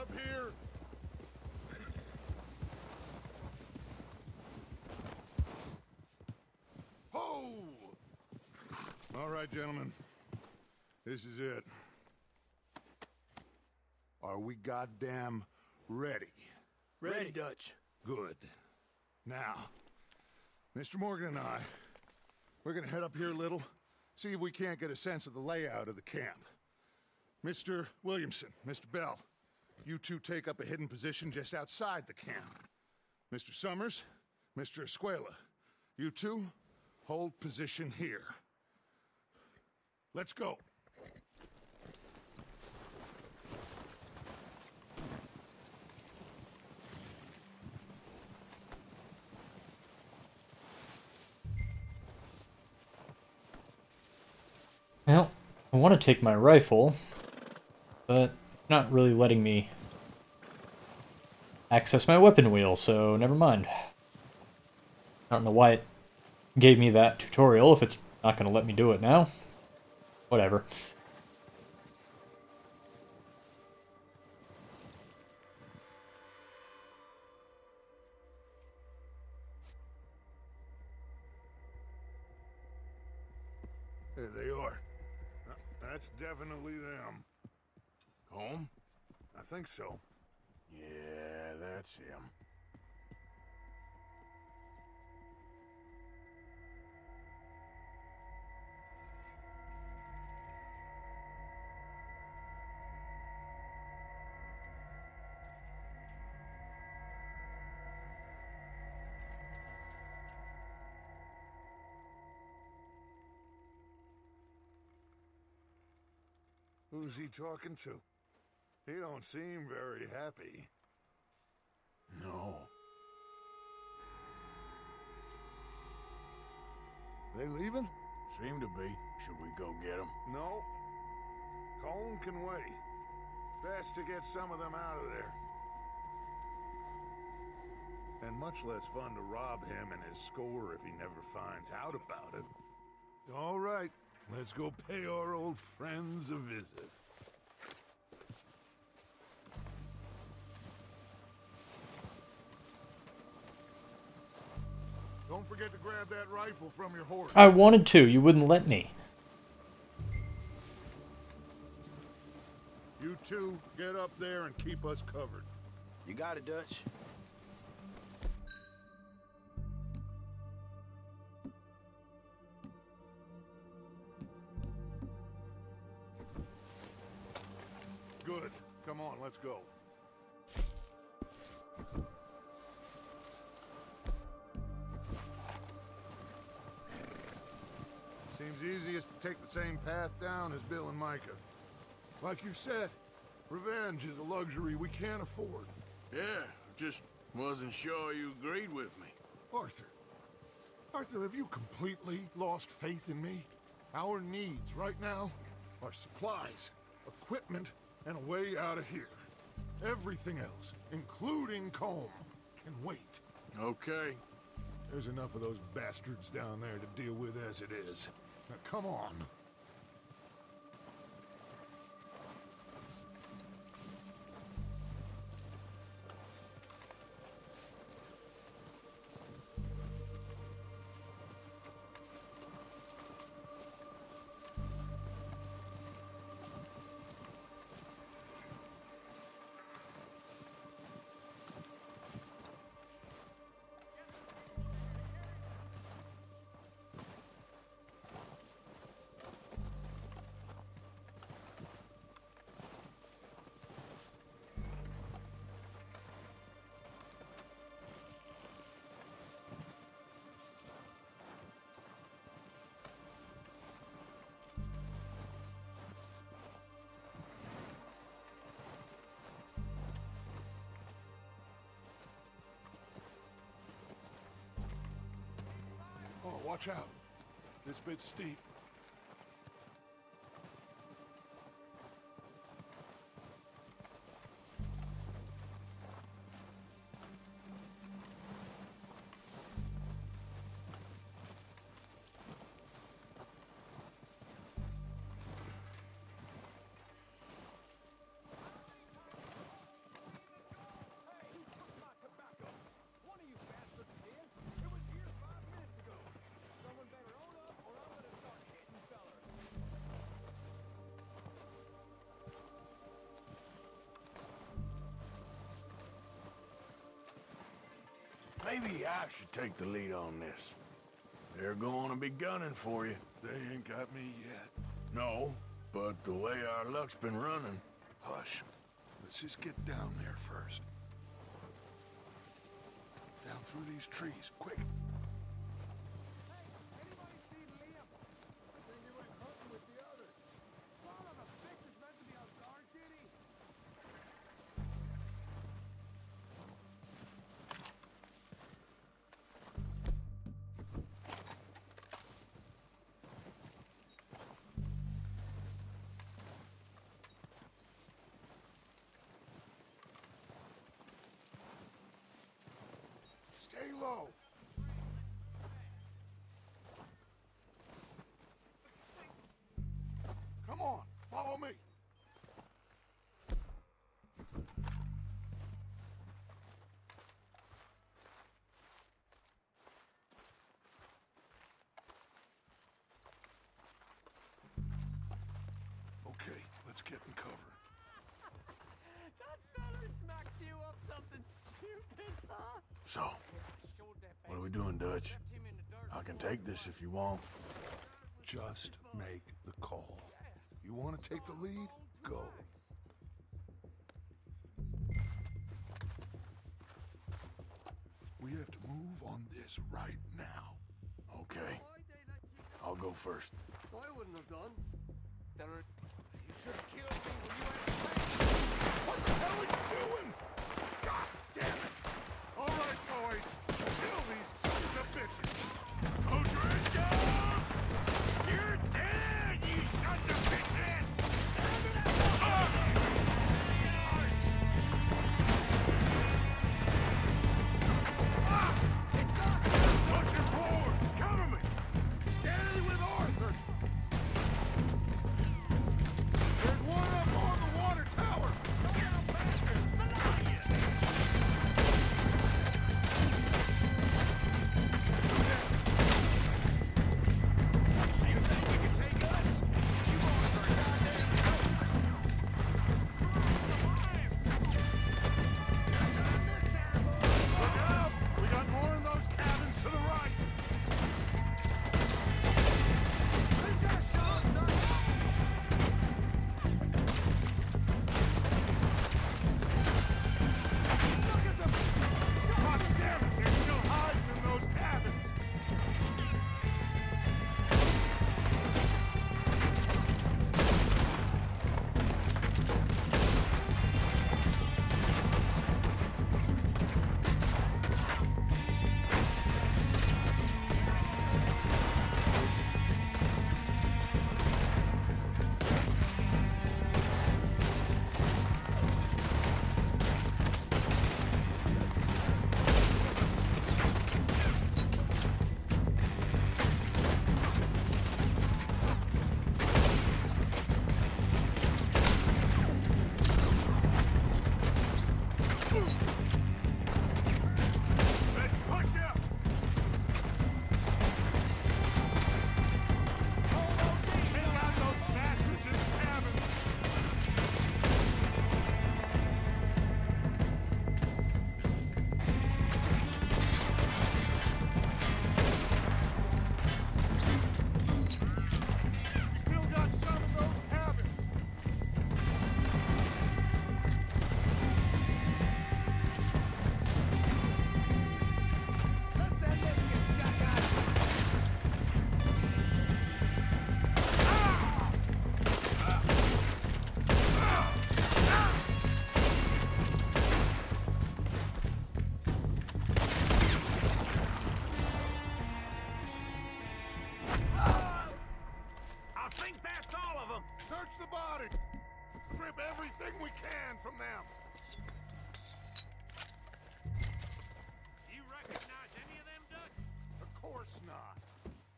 up here. Ho! All right, gentlemen. This is it. Are we goddamn ready? Ready, Dutch. Good. Now, Mr. Morgan and I, we're gonna head up here a little, see if we can't get a sense of the layout of the camp. Mr. Williamson, Mr. Bell, you two take up a hidden position just outside the camp. Mr. Summers, Mr. Escuela, you two hold position here. Let's go. Well, I want to take my rifle, but it's not really letting me access my weapon wheel, so never mind. I don't know why it gave me that tutorial if it's not going to let me do it now. Whatever. There they are. That's definitely them. Home? I think so. Yeah, that's him. Who's he talking to? He don't seem very happy. No. They leaving? Seem to be. Should we go get him? No. Colm can wait. Best to get some of them out of there. And much less fun to rob him and his score if he never finds out about it. All right, let's go pay our old friends a visit. Don't forget to grab that rifle from your horse. I wanted to, you wouldn't let me. You two, get up there and keep us covered. You got it, Dutch. Good. Come on, let's go. Seems easiest to take the same path down as Bill and Micah. Like you said, revenge is a luxury we can't afford. Yeah, just wasn't sure you agreed with me. Arthur. Arthur, have you completely lost faith in me? Our needs right now are supplies, equipment, and a way out of here. Everything else, including Colm, can wait. Okay. There's enough of those bastards down there to deal with as it is. Now, come on. Oh, watch out. This bit's steep. Maybe I should take the lead on this. They're going to be gunning for you. They ain't got me yet. No, but the way our luck's been running... Hush. Let's just get down there first. Down through these trees, quick. Stay low. Come on, follow me. Okay, let's get in cover. That fella smacked you up something stupid, huh? So, what are we doing, Dutch? I can take this if you want. Just make the call. You want to take the lead? Go. We have to move on this right now. Okay. I'll go first. I wouldn't have done. Fella, you should have killed me when you had What the hell are you doing? God damn it! All right, boys. Kill these sons of bitches. O'Driscolls! You're dead, you sons of bitches! Pushing forward! Cover me! Stay with Arthur! There's one up on the water tower! Go down faster! You think you can take us? You boys are goddamn joke. Look out! We got more in those cabins to the right! Look at them! God damn it! They're still hiding in those cabins! Let's push out! Take out those bastards in the cabins! We still got some of those cabins! Let's end this, you jackass! I think that's all of them! Search the body! Strip everything we can from them! You recognize any of them, Dutch? Of course not.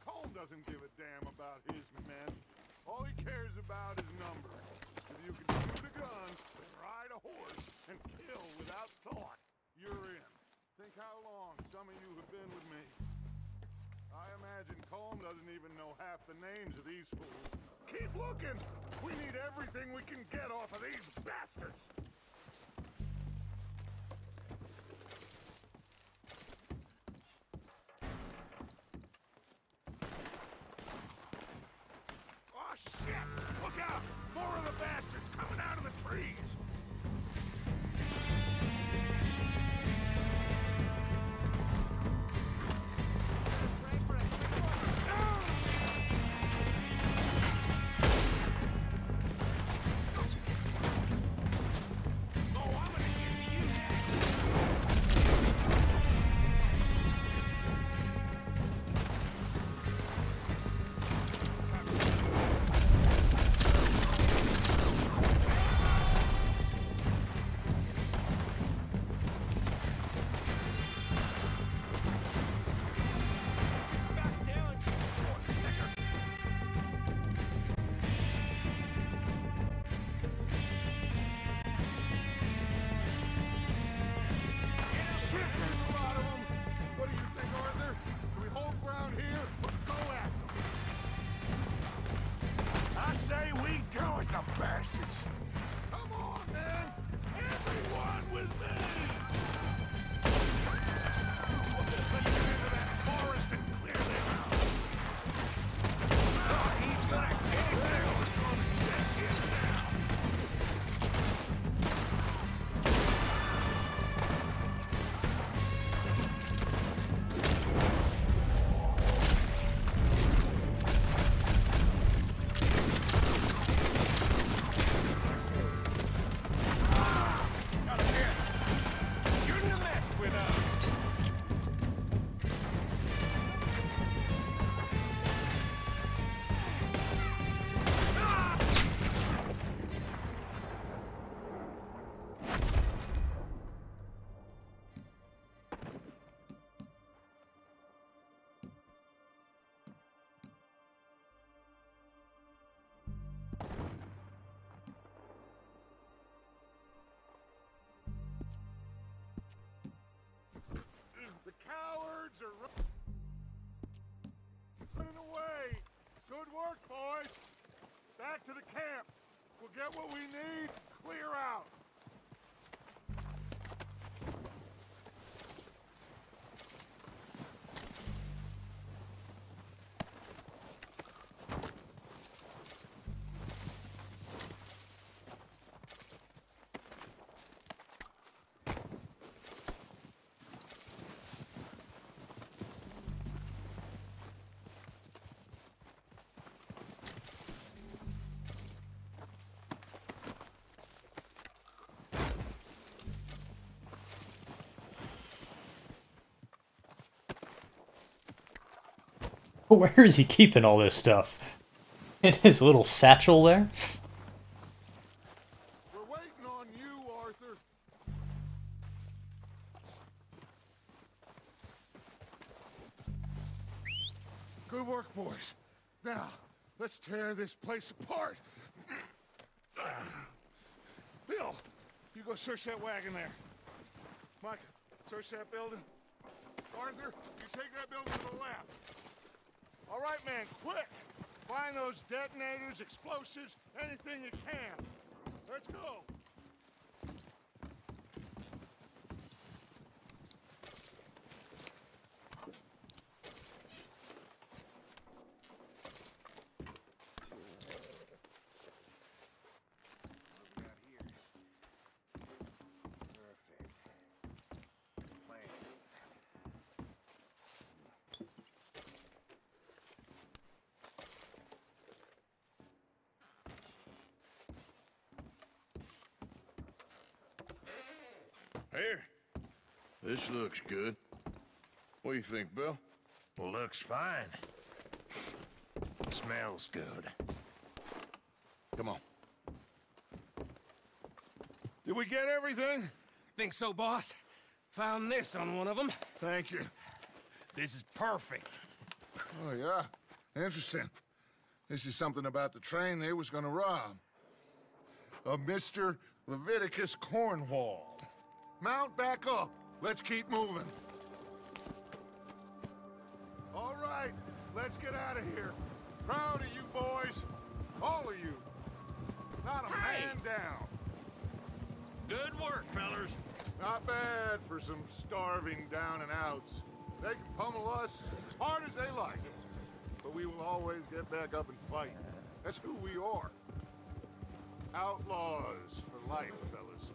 Colm doesn't give a damn about his men. All he cares about is numbers. If you can shoot a gun, ride a horse, and kill without thought, you're in. Think how long some of you have been with me. I imagine Colm doesn't even know half the names of these fools. Keep looking! We need everything we can get off of these bastards! Look out! More of the bastards coming out of the trees! Shit, there's a lot of them. What do you think, Arthur? Do we hold ground here or go at them? I say we go at the bastards. Come on, man. Everyone with me. Let's get into that forest and clear them out. Oh, he's back. We're going to take him down. The cowards are running away. Good work, boys. Back to the camp. We'll get what we need. Clear out. Where is he keeping all this stuff? In his little satchel there? We're waiting on you, Arthur. Good work, boys. Now, let's tear this place apart. Bill, you go search that wagon there. Mike, search that building. Arthur, you take that building to the left. All right, man, quick! Find those detonators, explosives, anything you can. Let's go. Here. This looks good. What do you think, Bill? Looks fine. Smells good. Come on. Did we get everything? Think so, boss? Found this on one of them. Thank you. This is perfect. Oh, yeah? Interesting. This is something about the train they was gonna rob. A Mr. Leviticus Cornwall. Mount back up. Let's keep moving. All right, let's get out of here. Proud of you boys. All of you. Not a man down. Good work, fellers. Not bad for some starving down and outs. They can pummel us as hard as they like. But we will always get back up and fight. That's who we are. Outlaws for life, fellas.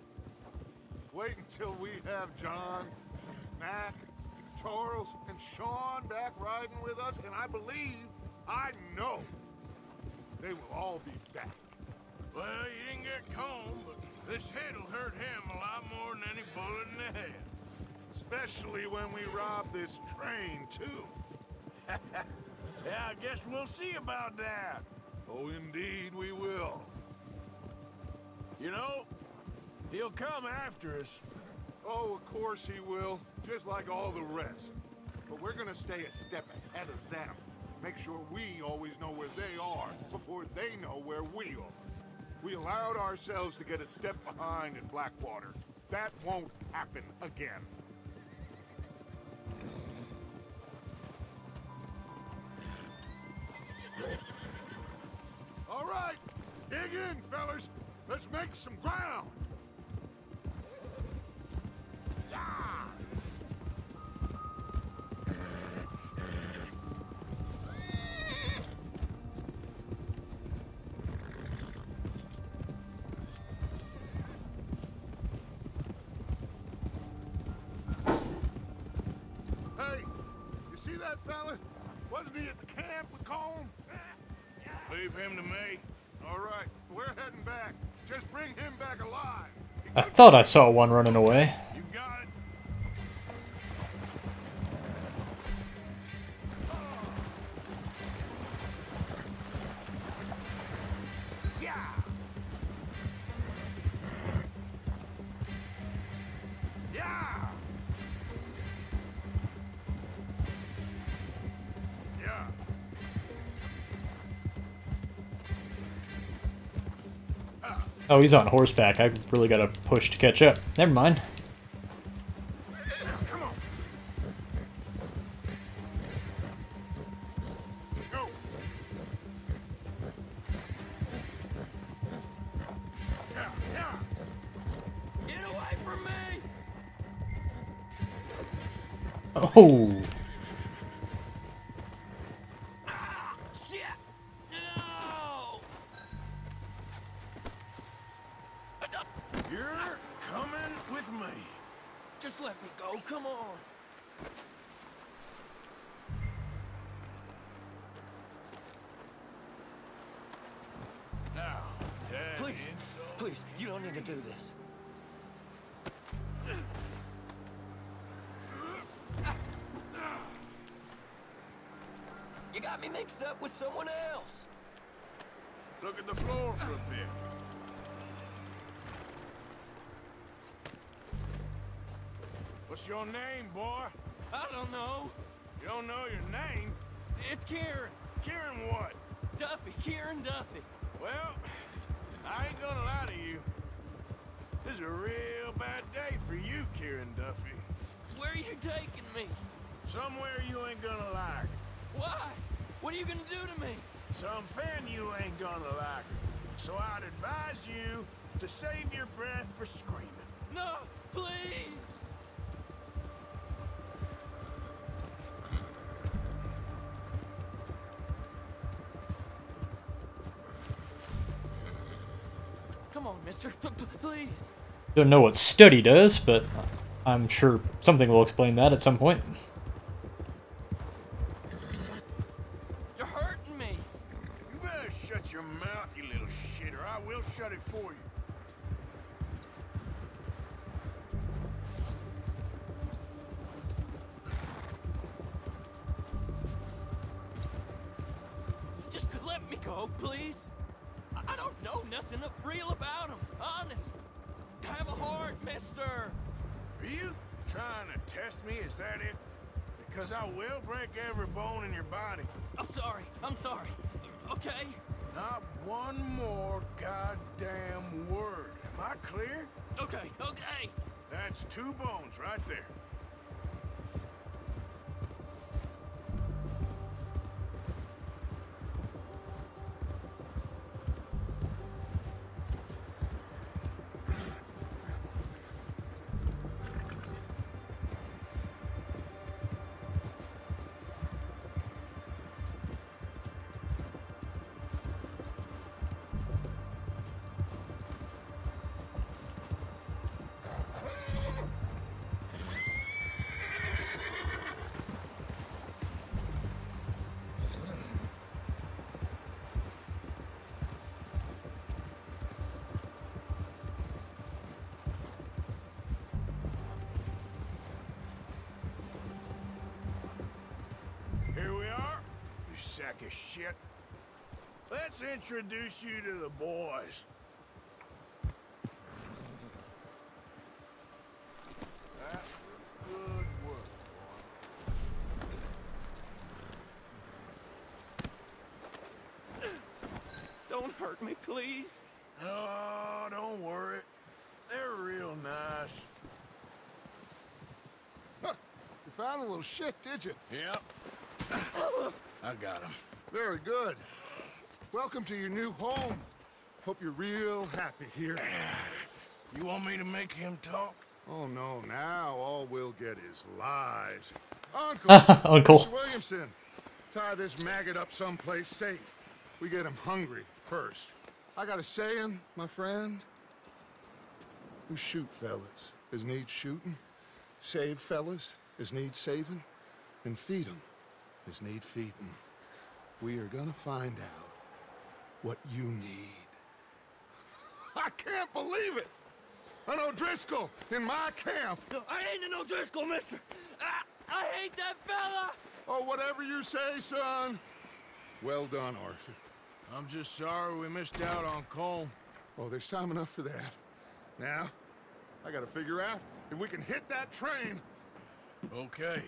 Wait until we have John, Mac, Charles, and Sean back riding with us, and I know, they will all be back. Well, you didn't get Combe, but this hit'll hurt him a lot more than any bullet in the head. Especially when we rob this train, too. Yeah, I guess we'll see about that. Oh, indeed we will. You know, he'll come after us. Oh, of course he will, just like all the rest. But we're gonna stay a step ahead of them. Make sure we always know where they are before they know where we are. We allowed ourselves to get a step behind in Blackwater. That won't happen again. All right, dig in, fellas. Let's make some ground. Yeah! Hey, you see that fella? Wasn't he at the camp with Colm? Leave him to me. All right, we're heading back. Just bring him back alive. I thought I saw one running away. You got it. Yeah. Yeah. Yeah. Oh, he's on horseback. I really gotta push to catch up. Never mind. Come on. Go. Yeah, yeah. Get away from me! Oh. Ah, shit! No! You're coming with me. Just let me go, come on. Now, Dad. Please, please, you don't need to do this. You got me mixed up with someone else. Look at the floor for a bit. What's your name, boy? I don't know. You don't know your name? It's Kieran. Kieran what? Duffy, Kieran Duffy. Well, I ain't gonna lie to you. This is a real bad day for you, Kieran Duffy. Where are you taking me? Somewhere you ain't gonna like. Why? What are you gonna do to me? Something you ain't gonna like. So I'd advise you to save your breath for screaming. No, please. Come on, mister. Please. Don't know what study does, but I'm sure something will explain that at some point. You're hurting me. You better shut your mouth, you little shit, or I will shut it for you. Just let me go, please. I don't know nothing real about him, honest. Have a heart, mister. Are you trying to test me? Is that it? Because I will break every bone in your body. I'm sorry. Okay? Not one more goddamn word. Am I clear? Okay. That's 2 bones right there. sack of shit. Let's introduce you to the boys. That was good work, boy. Don't hurt me, please. Oh, don't worry. They're real nice. Huh. You found a little shit, did you? Yep. I got him. Very good. Welcome to your new home. Hope you're real happy here. You want me to make him talk? Oh, no. Now all we'll get is lies. Uncle! Uncle. Mr. Williamson, tie this maggot up someplace safe. We get him hungry first. I got a saying, my friend. We shoot fellas as need shooting, save fellas as need saving, and feed 'em as need feeding. We are gonna find out what you need. I can't believe it! An O'Driscoll in my camp! I ain't an O'Driscoll, mister! I hate that fella! Oh, whatever you say, son. Well done, Arthur. I'm just sorry we missed out on Colm. Oh, there's time enough for that. Now, I gotta figure out if we can hit that train. Okay.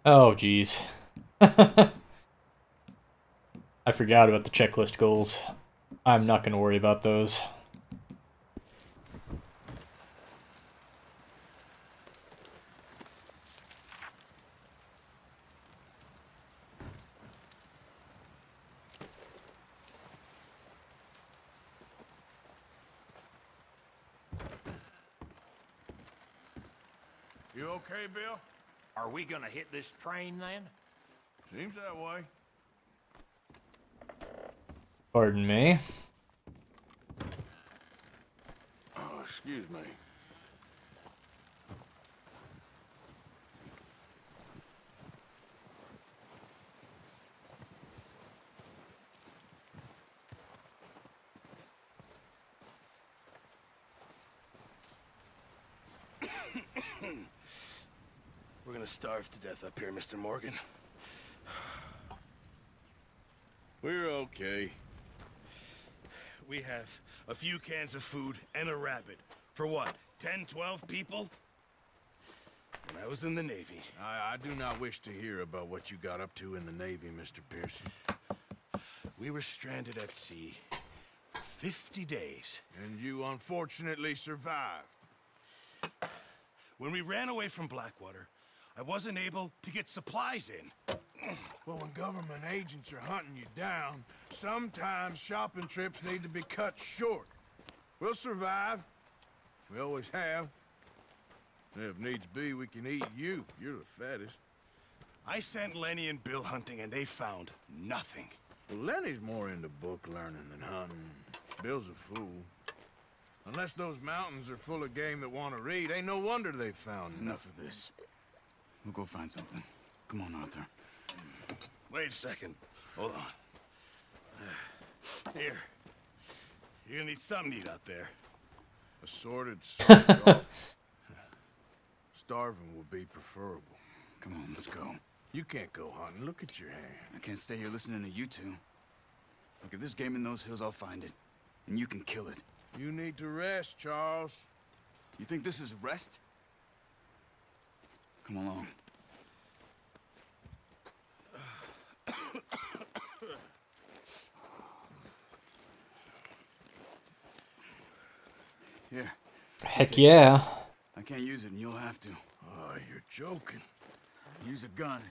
Oh, geez. I forgot about the checklist goals. I'm not going to worry about those. You okay, Bill? Are we gonna hit this train then? Seems that way. Pardon me. Oh, excuse me. We're gonna starve to death up here, Mr. Morgan. We're okay. We have a few cans of food and a rabbit. For what, 10, 12 people? When I was in the Navy. I do not wish to hear about what you got up to in the Navy, Mr. Pearson. We were stranded at sea for 50 days. And you unfortunately survived. When we ran away from Blackwater, I wasn't able to get supplies in. Well, when government agents are hunting you down, sometimes shopping trips need to be cut short. We'll survive. We always have. If needs be, we can eat you. You're the fattest. I sent Lenny and Bill hunting, and they found nothing. Well, Lenny's more into book learning than hunting. Bill's a fool. Unless those mountains are full of game that want to read, ain't no wonder they found Enough of this. We'll go find something. Come on, Arthur. Wait a second. Hold on. Here. You're gonna need something to eat out there. Assorted off. Starving would be preferable. Come on, let's go. You can't go hunting. Look at your hand. I can't stay here listening to you two. Look, if there's game in those hills, I'll find it. And you can kill it. You need to rest, Charles. You think this is rest? Come along. Here. Heck yeah. I can't use it, and you'll have to. Oh, you're joking. Use a gun,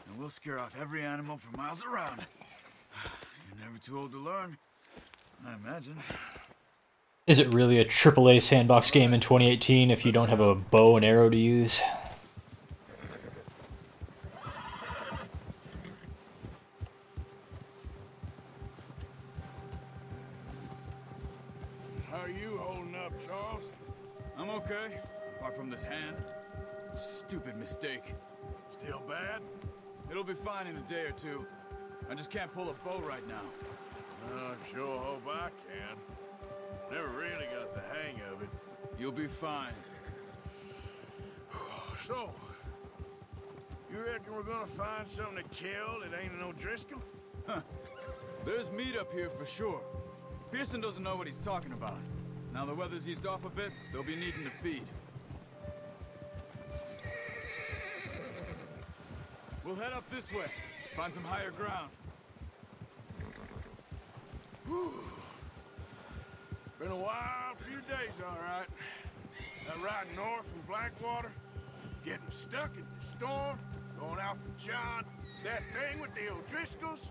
and we'll scare off every animal for miles around. You're never too old to learn, I imagine. Is it really a AAA sandbox game in 2018 if you don't have a bow and arrow to use? are you holding up, Charles? I'm okay, apart from this hand. Stupid mistake. Still bad? It'll be fine in a day or two. I just can't pull a bow right now. I sure hope I can. Never really got the hang of it. You'll be fine. So, you reckon we're gonna find something to kill that ain't no Driscoll? Huh. There's meat up here for sure. Pearson doesn't know what he's talking about. Now the weather's eased off a bit, they'll be needing to feed. We'll head up this way, find some higher ground. Whew. Been a wild few days, all right. That ride north from Blackwater, getting stuck in the storm, going out for John, that thing with the O'Driscolls.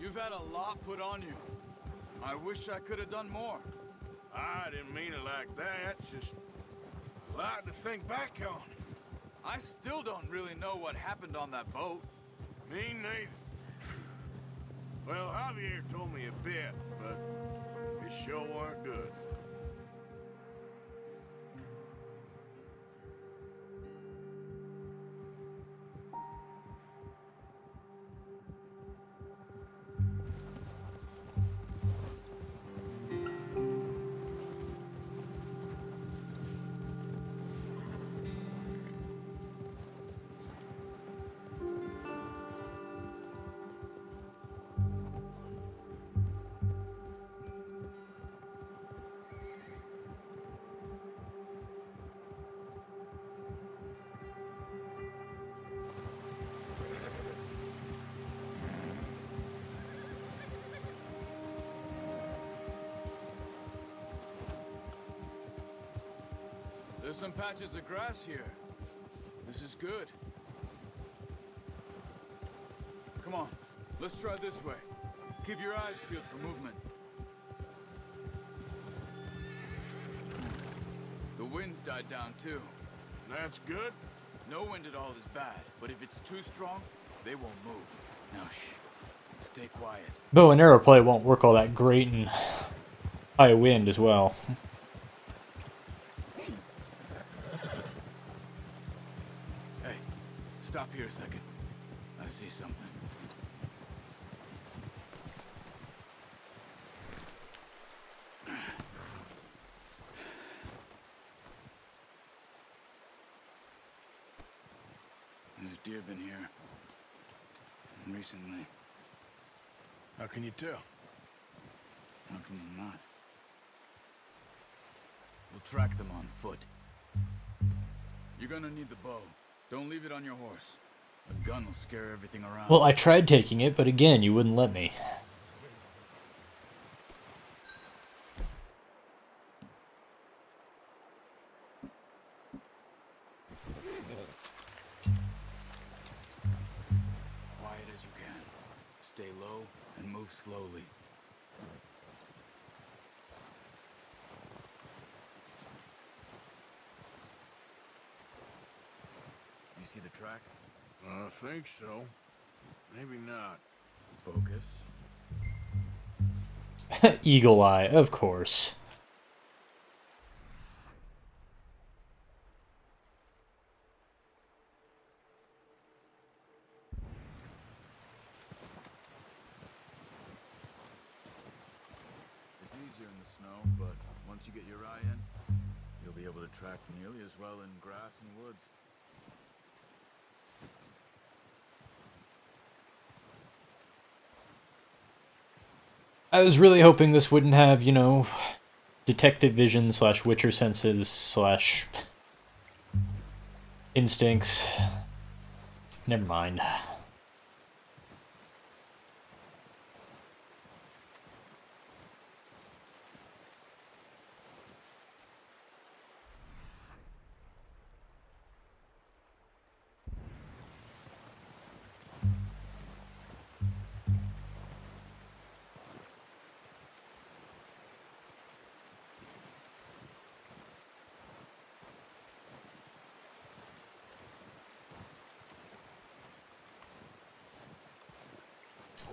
You've had a lot put on you. I wish I could have done more. I didn't mean it like that, just a lot to think back on. I still don't really know what happened on that boat. Me neither. Well, Javier told me a bit, but it sure weren't good. There's some patches of grass here. This is good. Come on, let's try this way. Keep your eyes peeled for movement. The wind's died down too. That's good. No wind at all is bad, but if it's too strong, they won't move. Now shh, stay quiet. Bow and arrow play won't work all that great in high wind as well. Hey, stop here a second. I see something. There's deer been here recently. How can you tell? How can you not? We'll track them on foot. You're gonna need the bow. Don't leave it on your horse. A gun will scare everything around. Well, I tried taking it, but again, you wouldn't let me. Quiet as you can. Stay low and move slowly. You see the tracks? I think so. Maybe not. Focus. Eagle eye, of course. It's easier in the snow, but once you get your eye in, you'll be able to track nearly as well in grass and woods. I was really hoping this wouldn't have, you know, detective vision slash Witcher senses slash instincts. Never mind.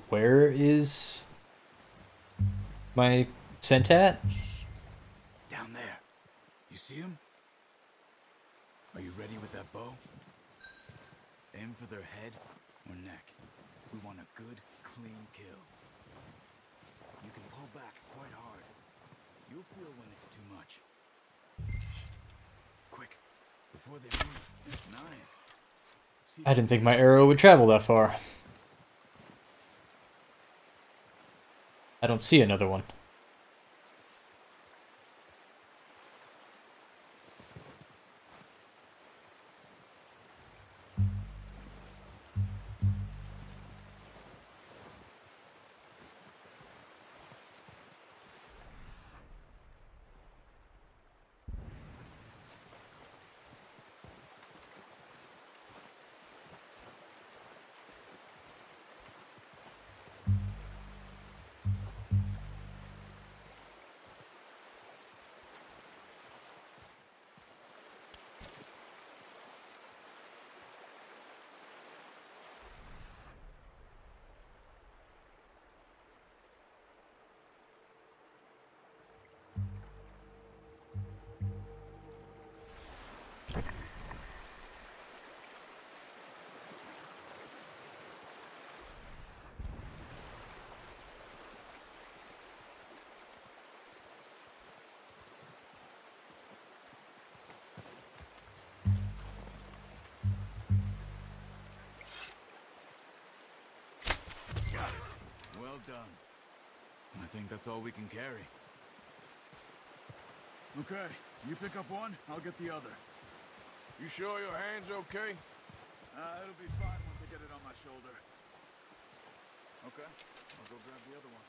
Where is my scent at? See him? Are you ready with that bow? Aim for their head or neck. We want a good, clean kill. You can pull back quite hard. You'll feel when it's too much. Quick, before they move. Nice. I didn't think my arrow would travel that far. I don't see another one. Well done. I think that's all we can carry. Okay, you pick up one, I'll get the other. You sure your hand's okay? It'll be fine once I get it on my shoulder. Okay, I'll go grab the other one.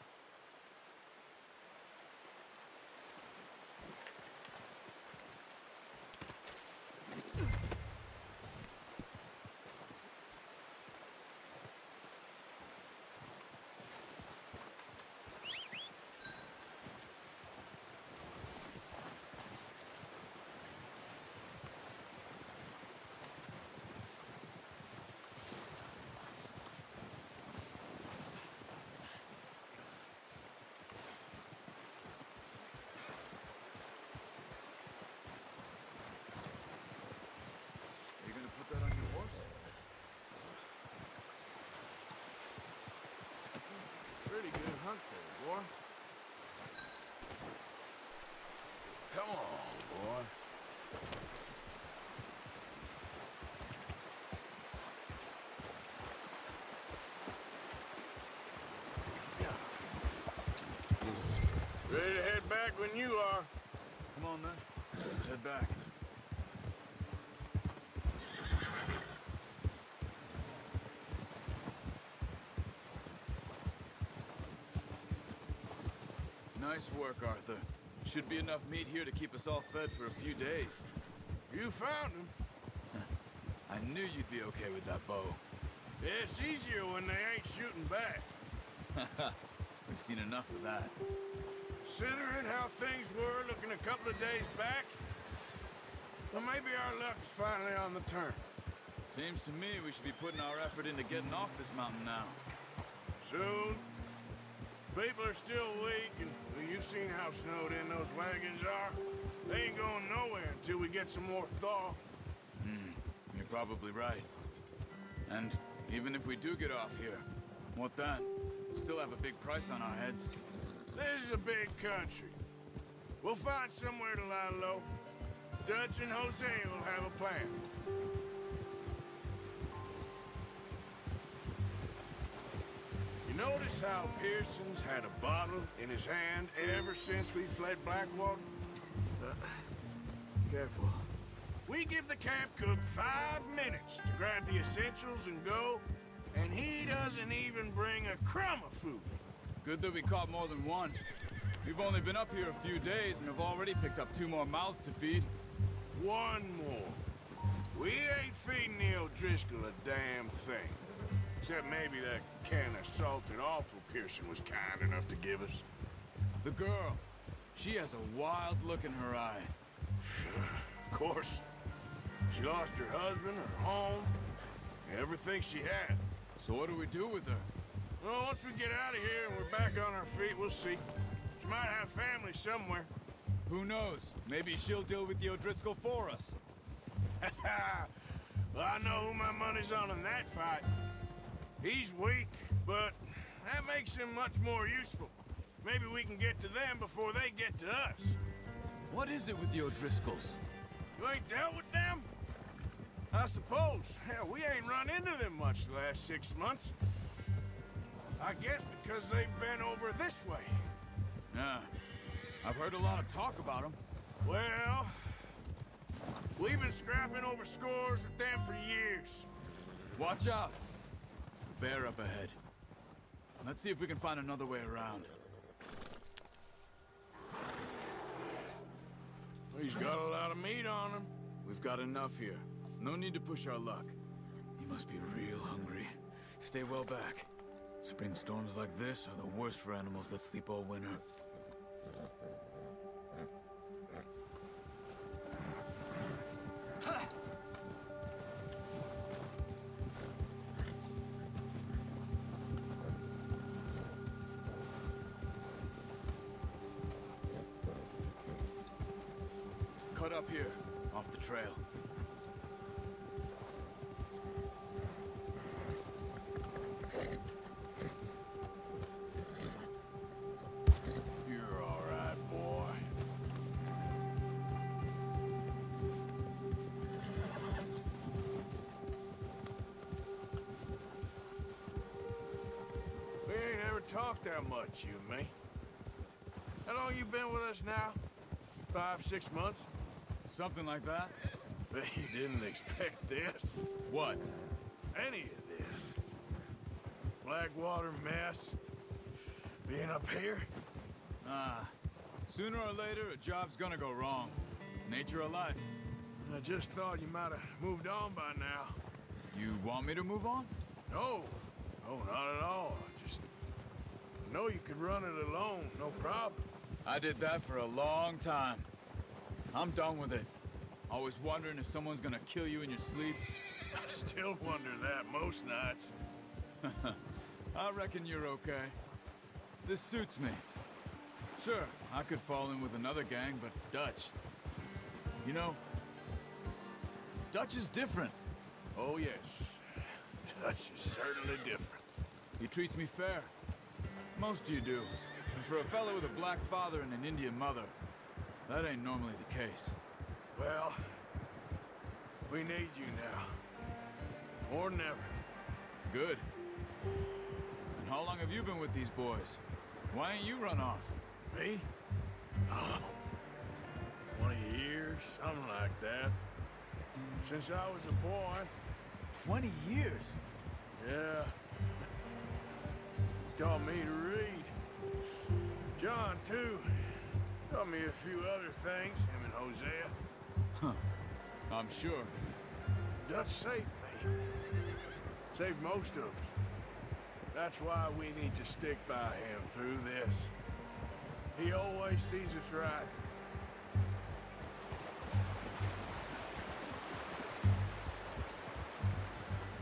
Pretty good hunt there, boy. Come on, boy. Ready to head back when you are. Come on, then. Let's head back. Nice work, Arthur. Should be enough meat here to keep us all fed for a few days. You found him. I knew you'd be okay with that bow. Yeah, it's easier when they ain't shooting back. We've seen enough of that. Considering how things were looking a couple of days back, well, maybe our luck's finally on the turn. Seems to me we should be putting our effort into getting off this mountain now. Soon. People are still weak, and well, you've seen how snowed in those wagons are. They ain't going nowhere until we get some more thaw. You're probably right. And even if we do get off here, what then? We'll still have a big price on our heads. This is a big country. We'll find somewhere to lie low. Dutch and Jose will have a plan. You notice how Pearson's had a bottle in his hand ever since we fled Blackwater? Careful. We give the camp cook 5 minutes to grab the essentials and go, and he doesn't even bring a crumb of food. Good that we caught more than one. We've only been up here a few days and have already picked up 2 more mouths to feed. 1 more. We ain't feeding the O'Driscoll a damn thing. Except maybe that can of salted offal Pearson was kind enough to give us. The girl. She has a wild look in her eye. Of course. She lost her husband, her home, everything she had. So what do we do with her? Well, once we get out of here and we're back on our feet, we'll see. She might have family somewhere. Who knows? Maybe she'll deal with the O'Driscoll for us. Well, I know who my money's on in that fight. He's weak, but that makes him much more useful. Maybe we can get to them before they get to us. What is it with the O'Driscolls? You ain't dealt with them? I suppose. Hell, we ain't run into them much the last 6 months. I guess because they've been over this way. Yeah. I've heard a lot of talk about them. Well, we've been scrapping over scores with them for years. Watch out. Bear up ahead. Let's see if we can find another way around. He's got a lot of meat on him. We've got enough here. No need to push our luck. He must be real hungry. Stay well back. Spring storms like this are the worst for animals that sleep all winter. Cut up here, off the trail. You're all right, boy. We ain't ever talked that much, you and me. How long you been with us now? 5, 6 months? Something like that? Bet you didn't expect this. What? Any of this. Blackwater mess. Being up here? Sooner or later, a job's gonna go wrong. Nature of life. I just thought you might have moved on by now. You want me to move on? No. No, not at all. Just know you could run it alone, no problem. I did that for a long time. I'm done with it. Always wondering if someone's gonna kill you in your sleep. I still wonder that most nights. I reckon you're okay. This suits me. Sure, I could fall in with another gang, but Dutch... You know, Dutch is different. Oh, yes. Dutch is certainly different. He treats me fair. Most of you do. And for a fellow with a black father and an Indian mother, that ain't normally the case. Well, we need you now. More than ever. Good. And how long have you been with these boys? Why ain't you run off? Me? Oh, 20 years, something like that. Since I was a boy. 20 years? Yeah. Taught me to read. John, too. Taught me a few other things, him and Hosea. Huh. I'm sure. Dutch saved me. Saved most of us. That's why we need to stick by him through this. He always sees us right.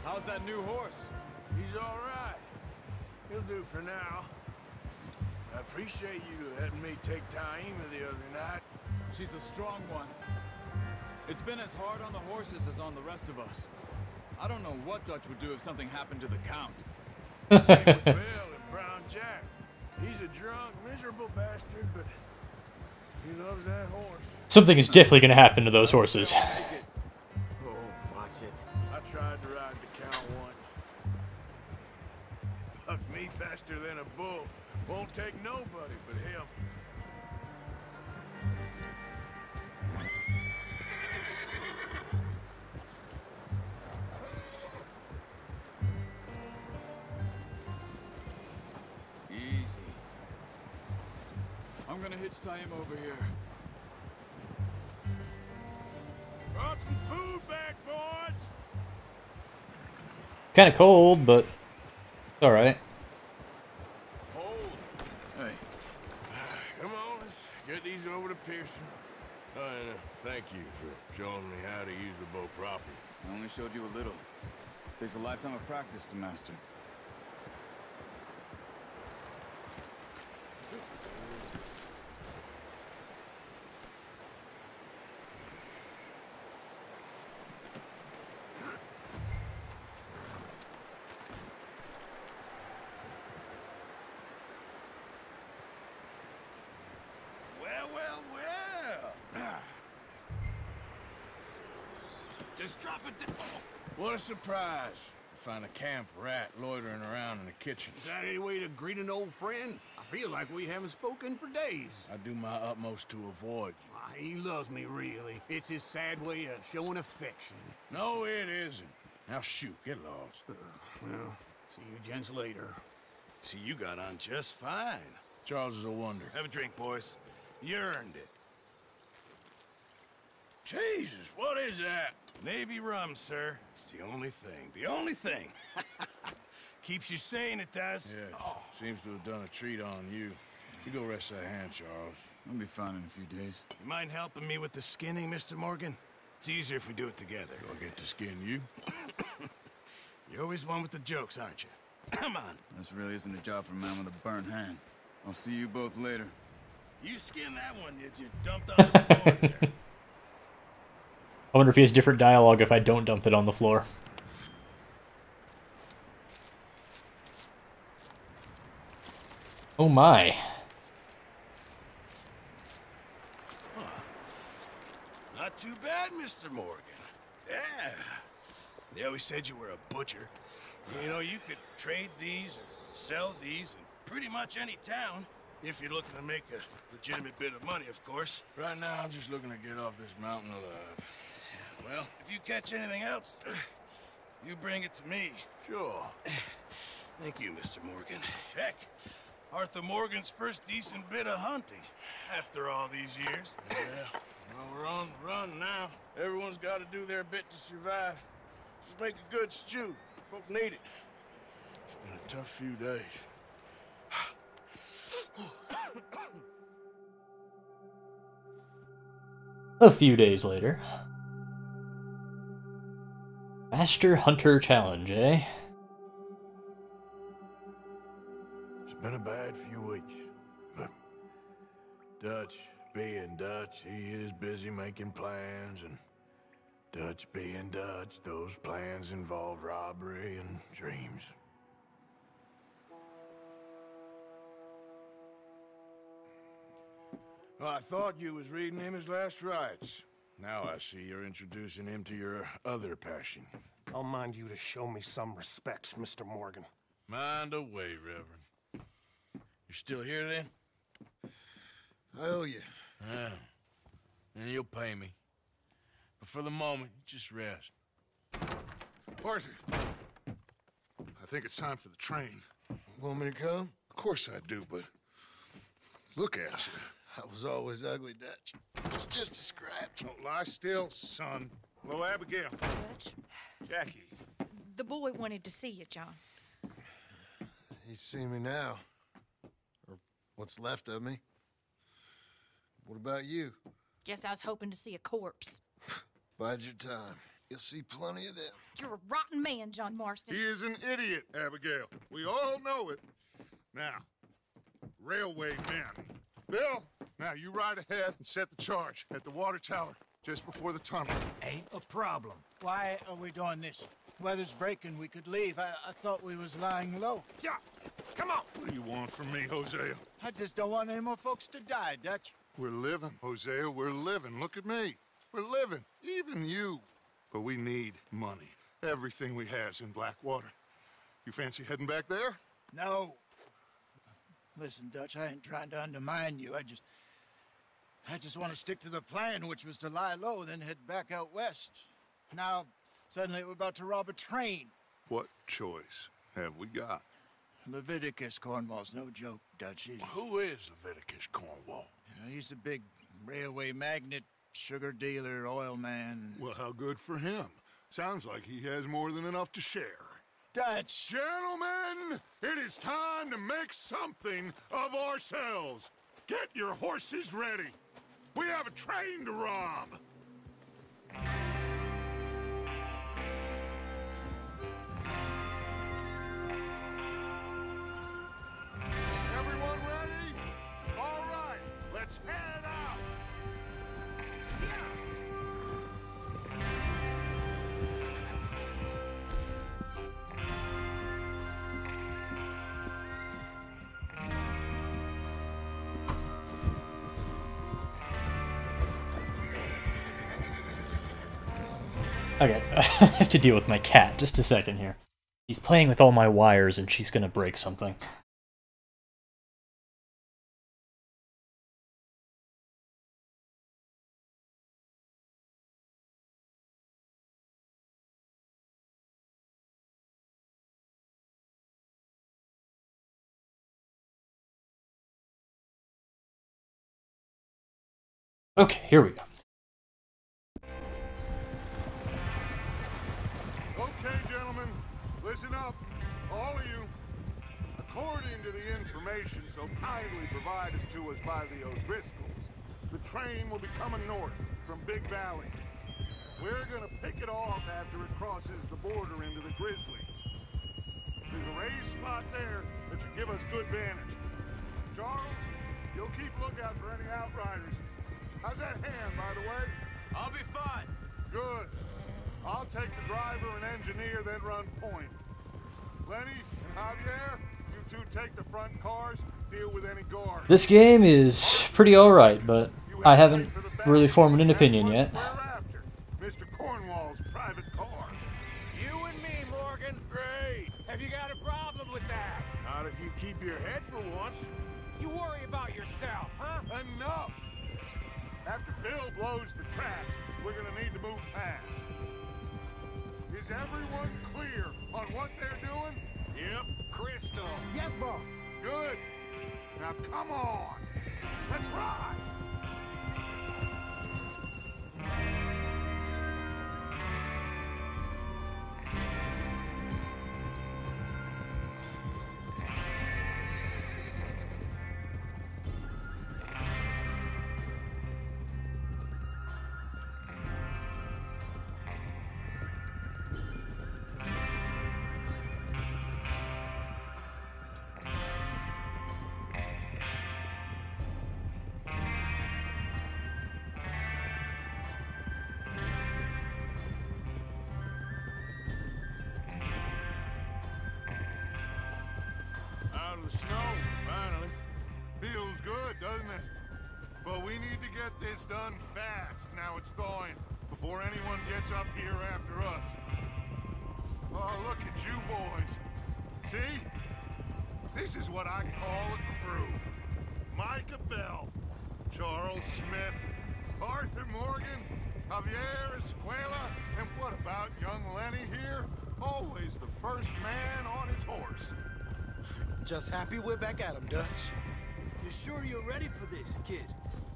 How's that new horse? He's all right. He'll do for now. I appreciate you letting me take Taima the other night. She's a strong one. It's been as hard on the horses as on the rest of us. I don't know what Dutch would do if something happened to the Count. Same with Bill and Brown Jack. He's a drunk, miserable bastard, but he loves that horse. Something is definitely going to happen to those horses. Oh, watch it. I tried to ride the Count once. Bucked me faster than a bull. Won't take nobody but him. Easy. I'm gonna hitch tie him over here. Brought some food back, boys. Kind of cold, but it's all right. Hold. Hey. Come on, let's get these over to Pearson. And thank you for showing me how to use the bow properly. I only showed you a little. Takes a lifetime of practice to master. Just drop it down. What a surprise. Find a camp rat loitering around in the kitchen. Is that any way to greet an old friend? I feel like we haven't spoken for days. I do my utmost to avoid you. He loves me, really. It's his sad way of showing affection. No, it isn't. Now shoot, get lost. Well, see you gents later. See, you got on just fine. Charles is a wonder. Have a drink, boys. You earned it. Jesus, what is that? Navy rum, sir. It's the only thing. The only thing. Keeps you sane, it does. Yes. Oh. Seems to have done a treat on you. You go rest that hand, Charles. I'll be fine in a few days. You mind helping me with the skinning, Mr. Morgan? It's easier if we do it together. Do I get to skin you? You're always one with the jokes, aren't you? Come on. This really isn't a job for a man with a burnt hand. I'll see you both later. You skinned that one, did you? Dumped on the floor there. I wonder if he has different dialogue if I don't dump it on the floor. Oh my. Not too bad, Mr. Morgan. Yeah. They always said you were a butcher. You know, you could trade these or sell these in pretty much any town. If you're looking to make a legitimate bit of money, of course. Right now, I'm just looking to get off this mountain alive. Well, if you catch anything else, you bring it to me. Sure. Thank you, Mr. Morgan. Heck, Arthur Morgan's first decent bit of hunting after all these years. Yeah, well, we're on the run now. Everyone's got to do their bit to survive. Just make a good stew. Folk need it. It's been a tough few days. A few days later. Master Hunter Challenge, eh? It's been a bad few weeks, but Dutch being Dutch, he is busy making plans, and Dutch being Dutch, those plans involve robbery and dreams. Well, I thought you was reading him his last rites. Now I see you're introducing him to your other passion. I'll mind you to show me some respect, Mr. Morgan. Mind away, Reverend. You're still here, then? I owe you. Yeah. And you'll pay me. But for the moment, just rest. Arthur, I think it's time for the train. Want me to come? Of course I do, but look at you. I was always ugly, Dutch. It's just a scratch. Don't lie still, son. Hello, Abigail. Dutch, Jackie. the boy wanted to see you, John. He's seen me now. Or what's left of me. What about you? Guess I was hoping to see a corpse. Bide your time. You'll see plenty of them. You're a rotten man, John Marston. He is an idiot, Abigail. We all know it. Now, railway men. Bill, now you ride ahead and set the charge at the water tower just before the tunnel. Ain't a problem. Why are we doing this? Weather's breaking. We could leave. I thought we was lying low. Yeah, come on. What do you want from me, Hosea? I just don't want any more folks to die, Dutch. We're living, Hosea. We're living. Look at me. We're living. Even you. But we need money. Everything we has in Blackwater. You fancy heading back there? No. Listen, Dutch, I ain't trying to undermine you. I just want to stick to the plan, which was to lie low, then head back out west. Now, suddenly we're about to rob a train. What choice have we got? Leviticus Cornwall's no joke, Dutch. Who is Leviticus Cornwall? He's a big railway magnate, sugar dealer, oil man. Well, how good for him. Sounds like he has more than enough to share. Dutch! Gentlemen, it is time to make something of ourselves. Get your horses ready. We have a train to rob. Everyone ready? All right, let's head out. Okay, I have to deal with my cat. Just a second here. She's playing with all my wires and she's gonna break something. Okay, here we go. Okay, gentlemen, listen up, all of you. According to the information so kindly provided to us by the O'Driscolls, the train will be coming north from Big Valley. We're gonna pick it off after it crosses the border into the Grizzlies. There's a raised spot there that should give us good vantage. Charles, you'll keep lookout for any outriders. How's that hand, by the way? I'll be fine. Good. I'll take the driver and engineer, then run point. Lenny and Javier, you two take the front cars, deal with any guards. This game is pretty alright, but I haven't really formed an opinion yet. Mr. Cornwall's private car. You and me, Morgan. Great. Have you got a problem with that? Not if you keep your head for once. You worry about yourself, huh? Enough! After Bill blows the tracks, we're gonna need to move fast. Is everyone clear on what they're doing? Yep, crystal. Yes, boss. Good. Now come on. Let's ride. The snow, finally. Feels good, doesn't it? But we need to get this done fast, now it's thawing, before anyone gets up here after us. Oh, look at you boys. See? This is what I call a crew. Micah Bell, Charles Smith, Arthur Morgan, Javier Escuela, and what about young Lenny here? Always the first man on his horse. Just happy we're back at him, Dutch. You sure you're ready for this, kid?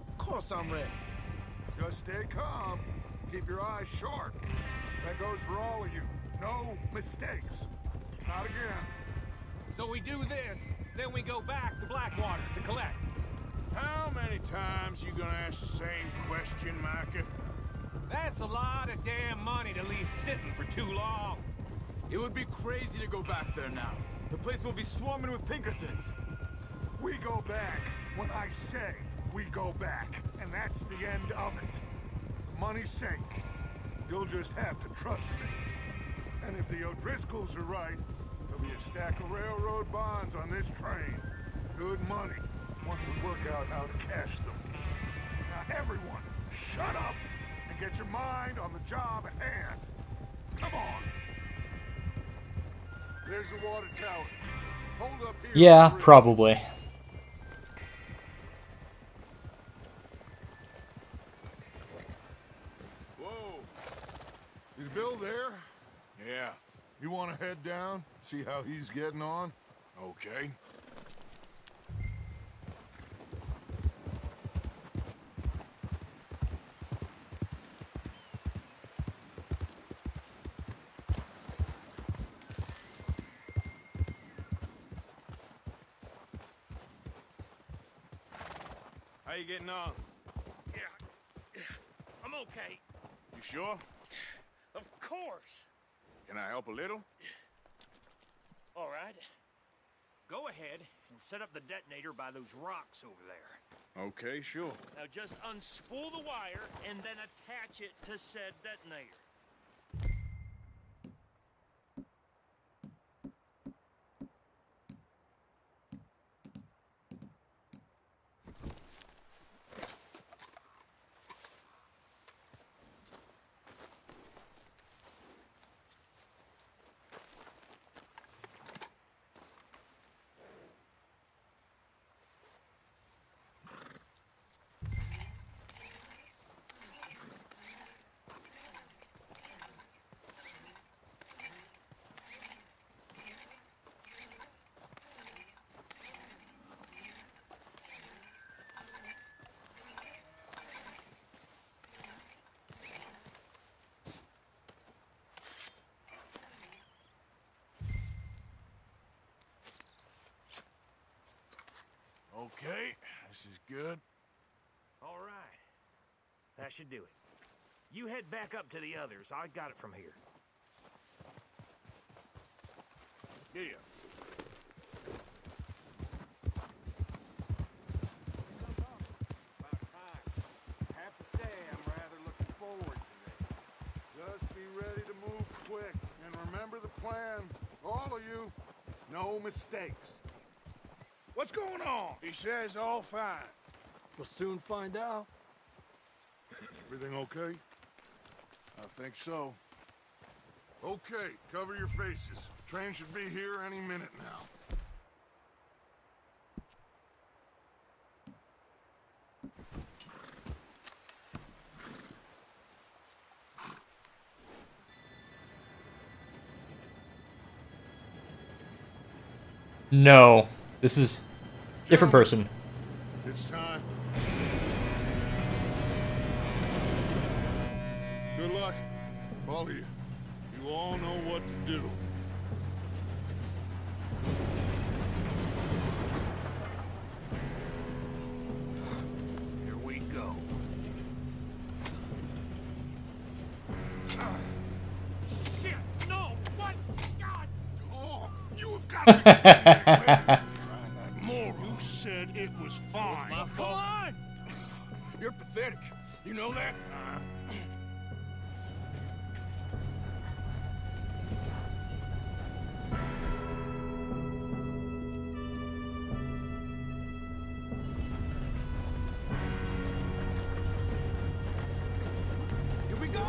Of course I'm ready. Just stay calm. Keep your eyes sharp. That goes for all of you. No mistakes. Not again. So we do this, then we go back to Blackwater to collect. How many times you gonna ask the same question, Micah? That's a lot of damn money to leave sitting for too long. It would be crazy to go back there now. The place will be swarming with Pinkertons. We go back when I say we go back, and that's the end of it. Money's safe. You'll just have to trust me. And if the O'Driscolls are right, there'll be a stack of railroad bonds on this train. Good money, once we work out how to cash them. Now everyone, shut up and get your mind on the job at hand. Come on. There's the water tower. Hold up here. Yeah, probably. Whoa. Is Bill there? Yeah. You want to head down? See how he's getting on? Okay. How you getting on? Yeah, I'm okay. You sure? Of course. Can I help a little? All right. Go ahead and set up the detonator by those rocks over there. Okay, sure. Now just unspool the wire and then attach it to said detonator. Okay, this is good. All right. That should do it. You head back up to the others. I got it from here. Yeah. About time. I have to say, I'm rather looking forward to this. Just be ready to move quick. And remember the plan. All of you. No mistakes. What's going on? He says all fine. We'll soon find out. Everything okay? I think so. Okay, cover your faces. Train should be here any minute now. No, this is different person. It's time. Good luck, all of you. You all know what to do. Here we go. Shit! No! What? God! Oh, you have got to be Find that moron. You said it was fine. My fault. Come on! You're pathetic. You know that? Here we go.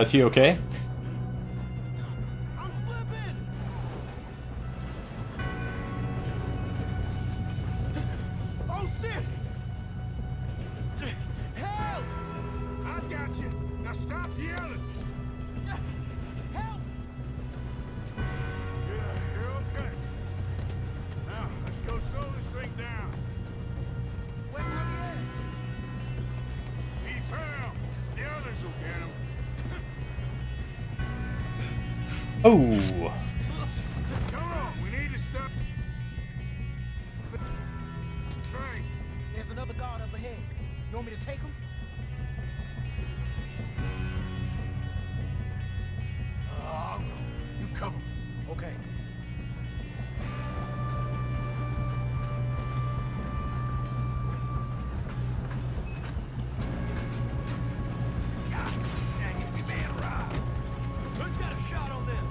Is he okay? I'm slipping. Oh shit! Help! I got you. Now stop yelling. Help! Yeah, you're okay. Now, let's go slow this thing down. Where's Javier? He fell. The others will get him. Oh. Come on, we need to stop. Train. There's another guard up ahead. You want me to take him? I'll go. You cover me. Okay. Dang it, we man robbed. Who's got a shot on them?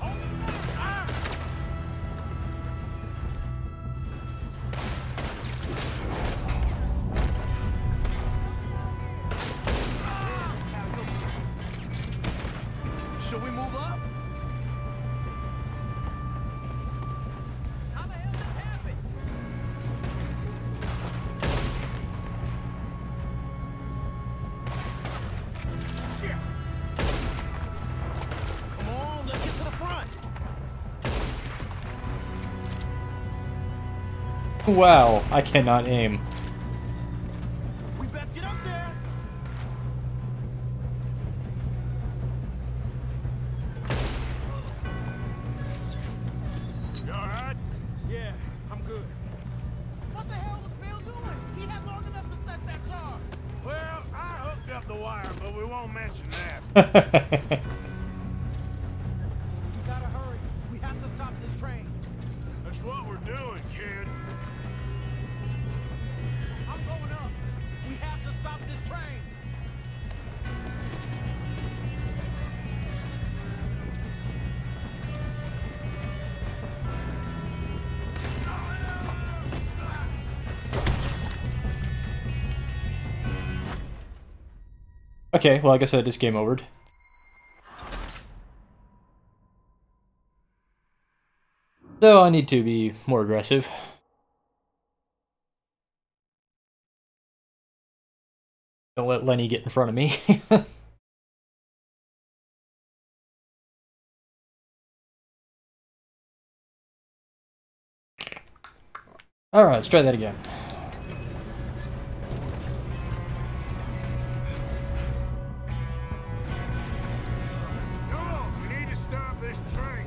Hold them back. Ah! Should we move up? How the hell did that happen? Shit. Come on, let's get to the front. Wow, I cannot aim. We best get up there. You all right? Yeah, I'm good. What the hell was Bill doing? He had long enough to set that charge. Well, I hooked up the wire, but we won't mention that. We gotta hurry. We have to stop this train. That's what we're doing, kid. I'm going up. We have to stop this train. Okay, well, I guess that is game overed. So I need to be more aggressive. Don't let Lenny get in front of me. Alright, let's try that again. Come on, we need to stop this train.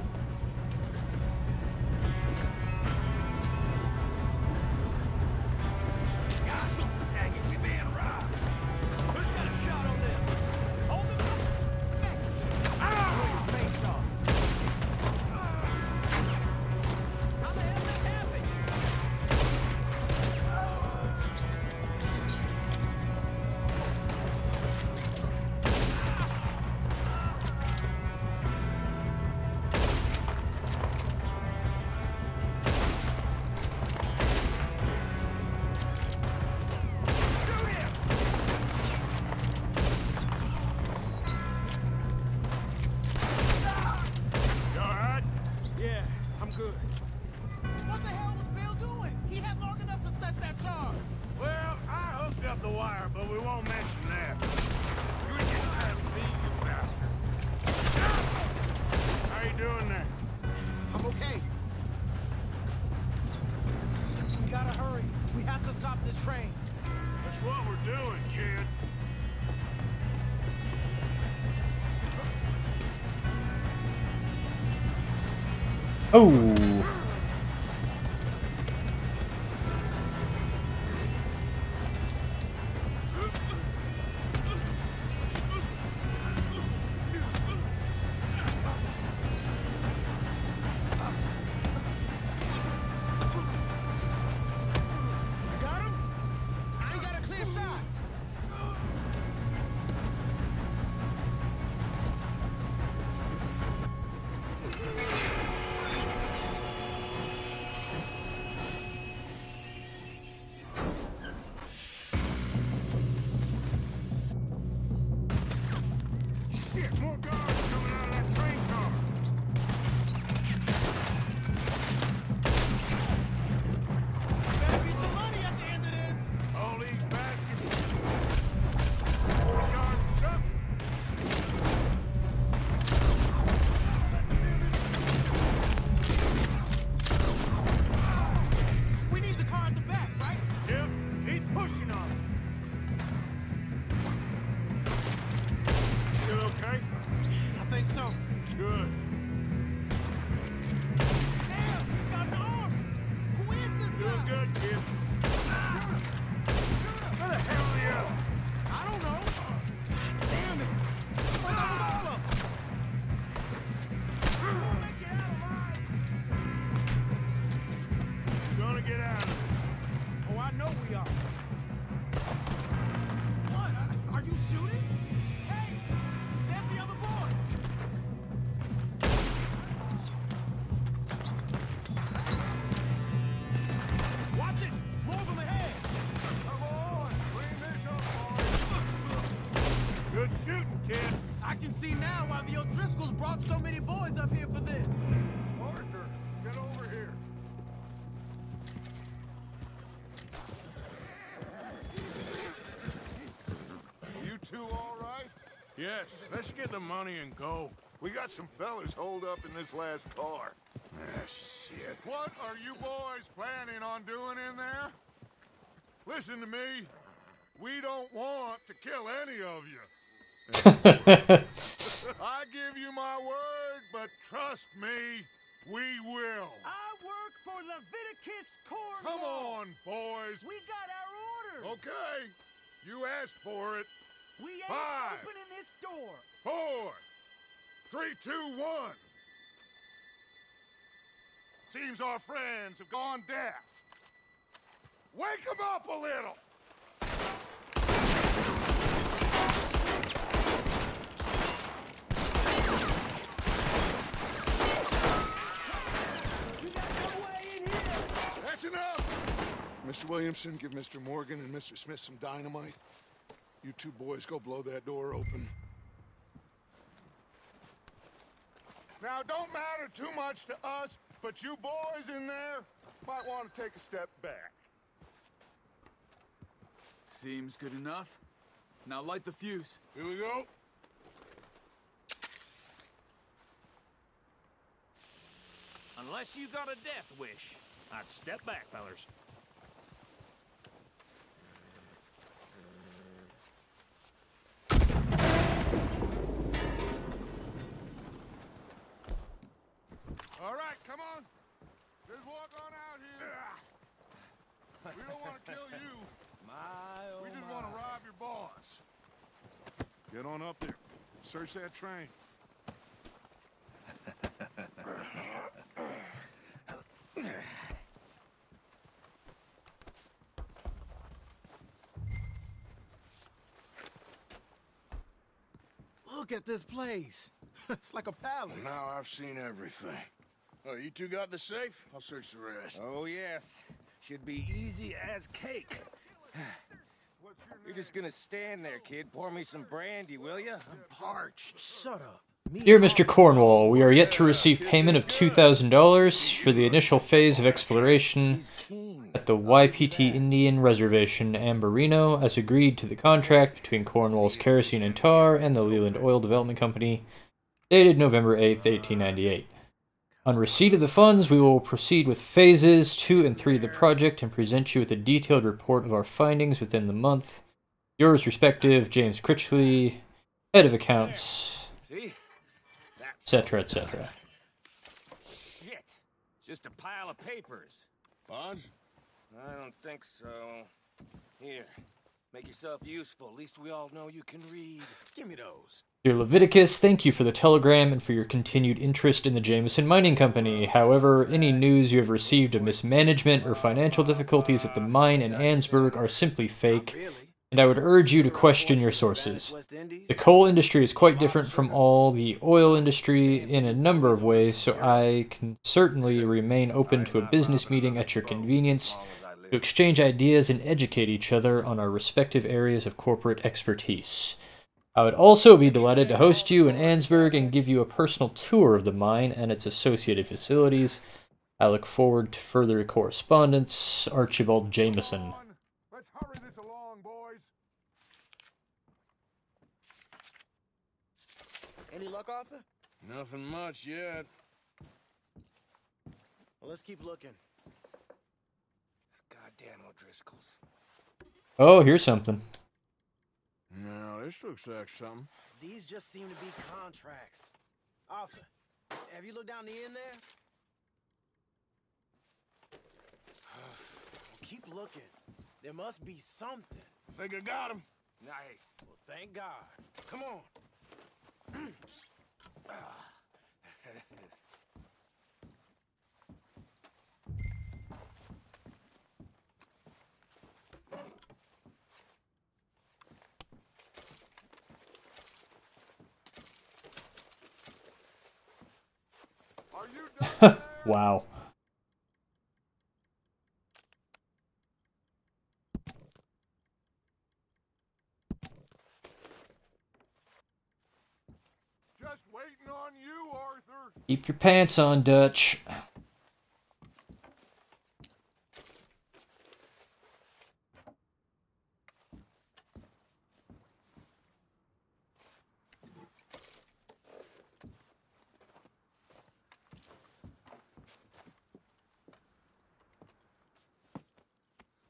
I'm good. What the hell was Bill doing? He had long enough to set that charge. Well, I hooked up the wire, but we won't mention that. You ain't getting past me, you bastard. How you doing there? I'm okay. We gotta hurry. We have to stop this train. That's what we're doing, kid. Oh. Got him? I ain't got a clear shot. Shit, more guards coming out of that train car. Better be some money at the end of this. All these bastards. Regarding something. We need the car at the back, right? Yep, keep pushing on it. Still okay? I think so. Good. Damn, he's got an arm. Who is this Still guy? good, kid. Where the hell are the others? I don't know. Damn it. Well, that was all of them. We're gonna get out of this. Oh, I know we are. What? Are you shooting? Hey, there's the other boy. Watch it. More of them ahead. Come on, clean this up, boys. Good shooting, kid. I can see now why the O'Driscolls brought so many boys up here for this. Arthur, get over here. You two all right? Yes, let's get the money and go. We got some fellas holed up in this last car. Ah, shit. What are you boys planning on doing in there? Listen to me. We don't want to kill any of you. I give you my word, but trust me, we will. I work for Leviticus Corps. Come on, boys. We got our orders. Okay. You asked for it. We ain't 5, opening this door. 4, 3, 2, 1. Seems our friends have gone deaf. Wake them up a little. That's enough. Mr. Williamson, give Mr. Morgan and Mr. Smith some dynamite. You two boys go blow that door open. Now, don't matter too much to us, but you boys in there might want to take a step back. Seems good enough. Now light the fuse. Here we go. Unless you got a death wish, I'd step back, fellers. All right, come on. Just walk on out here. We don't want to kill you. We just want to rob your boss. Get on up there. Search that train. Look at this place. It's like a palace. Now I've seen everything. Oh, you two got the safe? I'll search the rest. Oh, yes. Should be easy as cake. What's your name? You're just gonna stand there, kid. Pour me some brandy, will ya? I'm parched. Shut up. Dear Mr. Cornwall, we are yet to receive payment of $2,000 for the initial phase of exploration at the YPT Indian Reservation, Amberino, as agreed to the contract between Cornwall's Kerosene and Tar and the Leland Oil Development Company, dated November 8th, 1898. On receipt of the funds, we will proceed with phases 2 and 3 of the project and present you with a detailed report of our findings within the month. Yours respective, James Critchley, Head of Accounts, etc., etc. Shit! Just a pile of papers. Bonds? I don't think so. Here, make yourself useful. At least we all know you can read. Give me those. Dear Leviticus, thank you for the telegram and for your continued interest in the Jameson Mining Company. However, any news you have received of mismanagement or financial difficulties at the mine in Ansburg are simply fake, and I would urge you to question your sources. The coal industry is quite different from all the oil industry in a number of ways, so I can certainly remain open to a business meeting at your convenience to exchange ideas and educate each other on our respective areas of corporate expertise. I would also be delighted to host you in Ansburg and give you a personal tour of the mine and its associated facilities. I look forward to further correspondence. Archibald Jameson. Let's hurry this along, boys. Any luck, Arthur? Nothing much yet. Well, let's keep looking. Goddamn O'Driscolls. Oh, here's something. No, this looks like something. These just seem to be contracts. Arthur, have you looked down the end there? Keep looking. There must be something. I think I got him. Nice. Well, thank God. Come on. Are you done? Wow. Just waiting on you, Arthur. Keep your pants on, Dutch.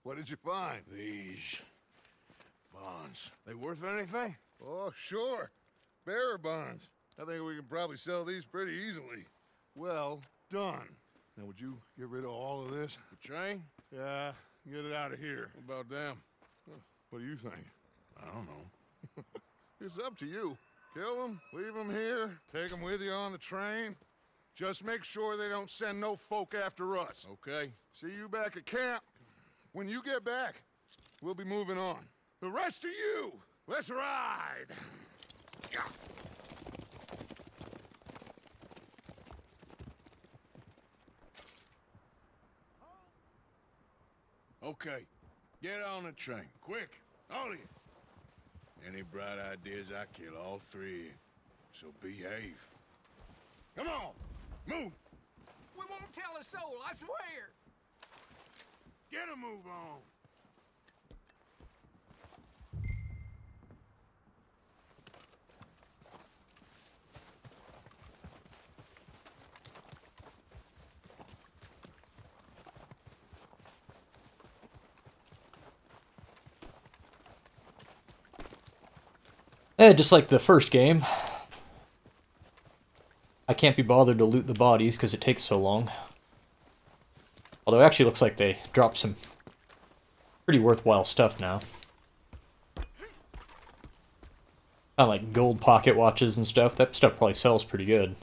What did you find? These bonds. They worth anything? Oh, sure. Bearer bonds. I think we can probably sell these pretty easily. Well done. Now, would you get rid of all of this? The train? Yeah, get it out of here. What about them? What do you think? I don't know. It's up to you. Kill them, leave them here, take them with you on the train. Just make sure they don't send no folk after us. Okay. See you back at camp. When you get back, we'll be moving on. The rest of you, let's ride! Okay. Get on the train. Quick. All of you. Any bright ideas, I kill all three. So behave. Come on! Move! We won't tell a soul, I swear! Get a move on! Just like the first game. I can't be bothered to loot the bodies because it takes so long. Although it actually looks like they dropped some pretty worthwhile stuff now. Kind of like gold pocket watches and stuff. That stuff probably sells pretty good.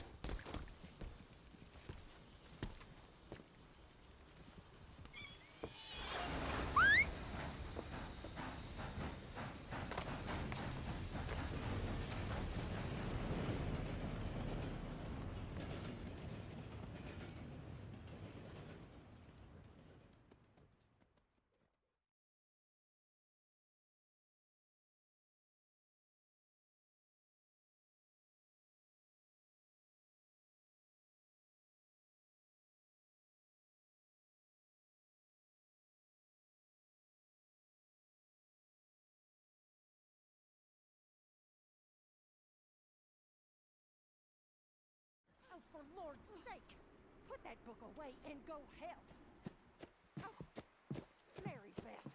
that book away and go help. Oh, Mary Beth.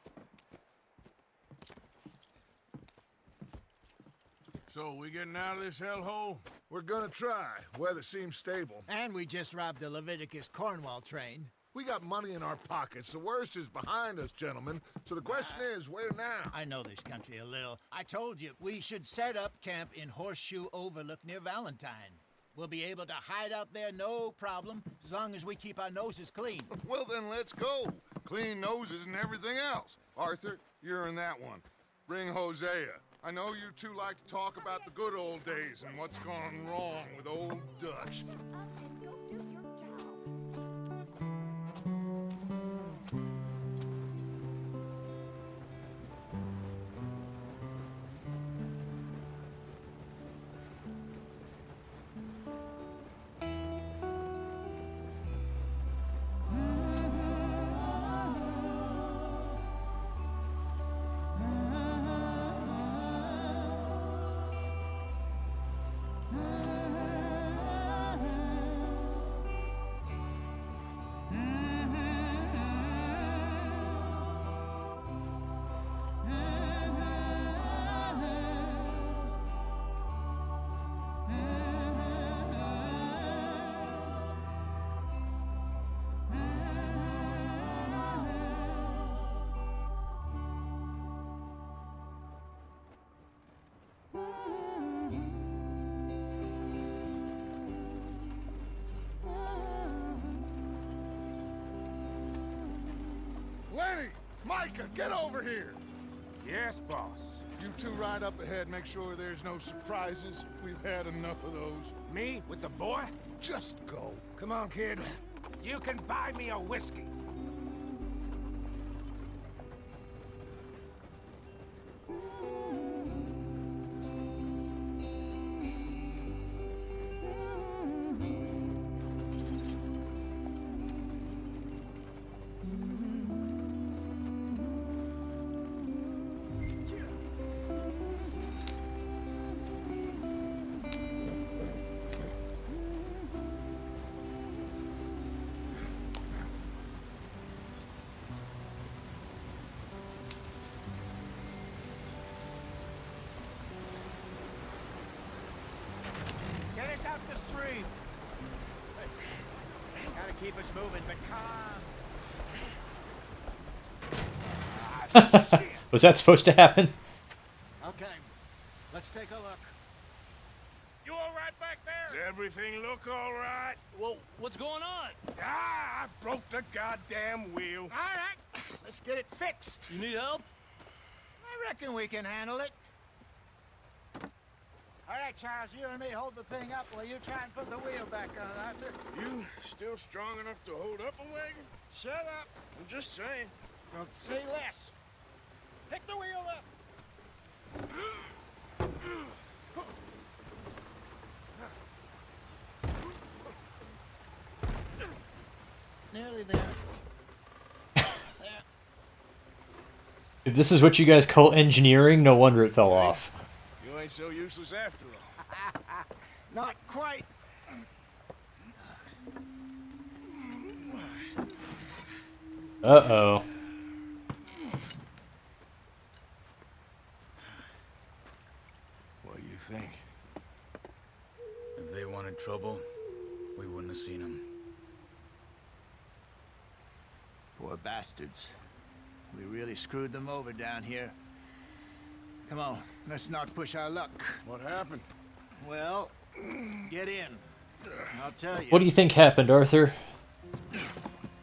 So, we getting out of this hellhole? We're gonna try. Weather seems stable. And we just robbed the Leviticus Cornwall train. We got money in our pockets. The worst is behind us, gentlemen. So the question is, where now? I know this country a little. I told you, we should set up camp in Horseshoe Overlook near Valentine. We'll be able to hide out there, no problem, as long as we keep our noses clean. Well, then let's go. Clean noses and everything else. Arthur, you're in that one. Bring Hosea. I know you two like to talk about the good old days and what's gone wrong with old Dutch. Lenny! Micah, get over here! Yes, boss. You two ride up ahead, make sure there's no surprises. We've had enough of those. Me? With the boy? Just go. Come on, kid. You can buy me a whiskey. Get us out the stream. Gotta keep us moving, but calm. Was that supposed to happen? Okay, let's take a look. You all right back there? Does everything look all right? Well, what's going on? Ah, I broke the goddamn wheel. All right, let's get it fixed. You need help? I reckon we can handle it. All right, Charles, you and me hold the thing up while you try and put the wheel back on, Arthur. You still strong enough to hold up a wagon? Shut up. I'm just saying. Don't say less. Pick the wheel up. Nearly there. If this is what you guys call engineering, no wonder it fell off. You ain't so useless after all. Not quite. Uh-oh. What do you think? If they wanted trouble, we wouldn't have seen them. Poor bastards. We really screwed them over down here. Come on, let's not push our luck. What happened? Well, get in. I'll tell you. What do you think happened, Arthur?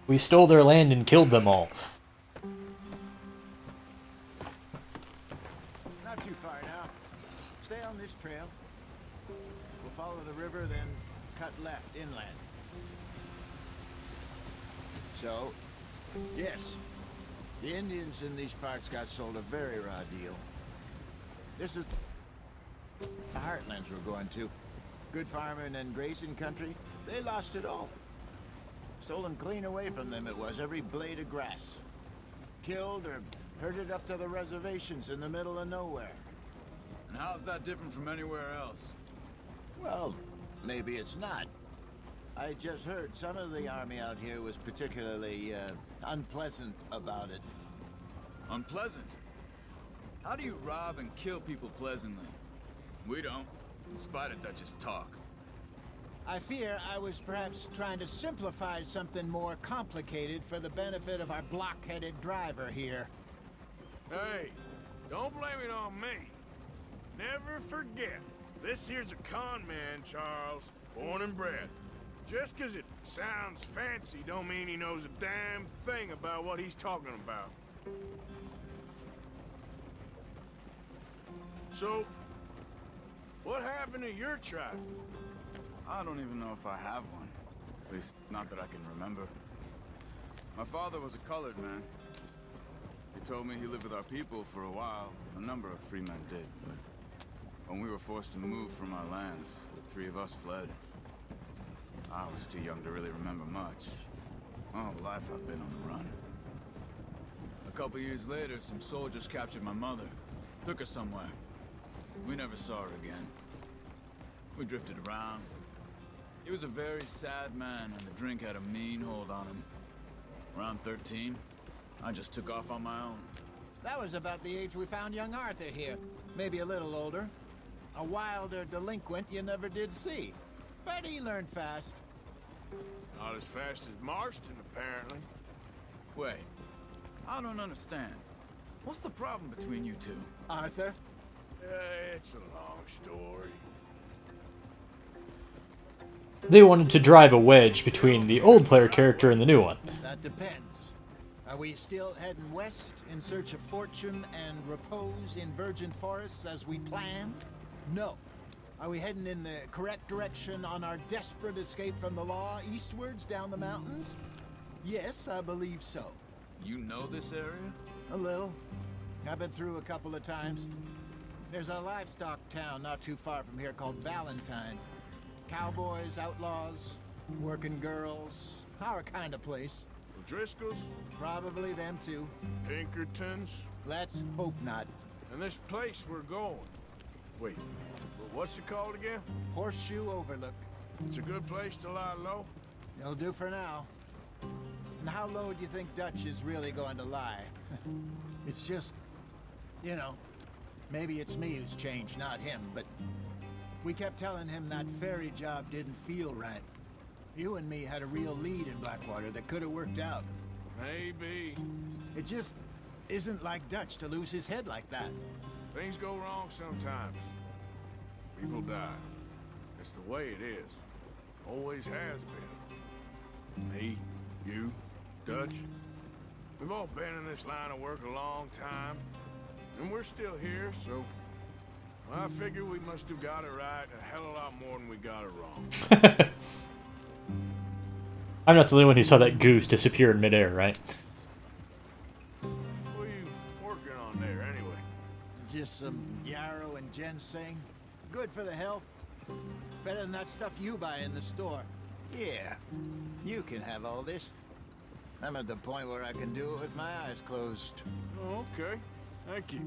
We stole their land and killed them all. Not too far now. Stay on this trail. We'll follow the river, then cut left inland. So, yes, the Indians in these parts got sold a very raw deal. This is the heartlands we're going to. Good farming and grazing country, they lost it all. Stolen clean away from them it was, every blade of grass. Killed or herded up to the reservations in the middle of nowhere. And how's that different from anywhere else? Well, maybe it's not. I just heard some of the army out here was particularly unpleasant about it. Unpleasant? How do you rob and kill people pleasantly? We don't, in spite of Dutch's talk. I fear I was perhaps trying to simplify something more complicated for the benefit of our block-headed driver here. Hey, don't blame it on me. Never forget, this here's a con man, Charles, born and bred. Just 'cause it sounds fancy don't mean he knows a damn thing about what he's talking about. So, what happened to your tribe? I don't even know if I have one. At least, not that I can remember. My father was a colored man. He told me he lived with our people for a while. A number of free men did, but when we were forced to move from our lands, the three of us fled. I was too young to really remember much. My whole life I've been on the run. A couple years later, some soldiers captured my mother. Took her somewhere. We never saw her again. We drifted around. He was a very sad man, and the drink had a mean hold on him. Around 13, I just took off on my own. That was about the age we found young Arthur here. Maybe a little older. A wilder delinquent you never did see. But he learned fast. Not as fast as Marston, apparently. Wait, I don't understand. What's the problem between you two? Arthur? It's a long story. They wanted to drive a wedge between the old player character and the new one. That depends. Are we still heading west in search of fortune and repose in virgin forests as we planned? No. Are we heading in the correct direction on our desperate escape from the law eastwards down the mountains? Yes, I believe so. You know this area? A little. I've been through a couple of times. There's a livestock town not too far from here called Valentine. Cowboys, outlaws, working girls, our kind of place. Driscoll's? Probably them too. Pinkertons? Let's hope not. And this place we're going. Wait, what's it called again? Horseshoe Overlook. It's a good place to lie low? It'll do for now. And how low do you think Dutch is really going to lie? It's just, you know, maybe it's me who's changed, not him, but we kept telling him that ferry job didn't feel right. You and me had a real lead in Blackwater that could have worked out. Maybe. It just isn't like Dutch to lose his head like that. Things go wrong sometimes. People die. It's the way it is. Always has been. Me, you, Dutch. We've all been in this line of work a long time. And we're still here, so I figure we must have got it right a hell of a lot more than we got it wrong. I'm not the only one who saw that goose disappear in midair, right? What are you working on there, anyway? Just some yarrow and ginseng. Good for the health. Better than that stuff you buy in the store. Yeah, you can have all this. I'm at the point where I can do it with my eyes closed. Oh, okay. Thank you.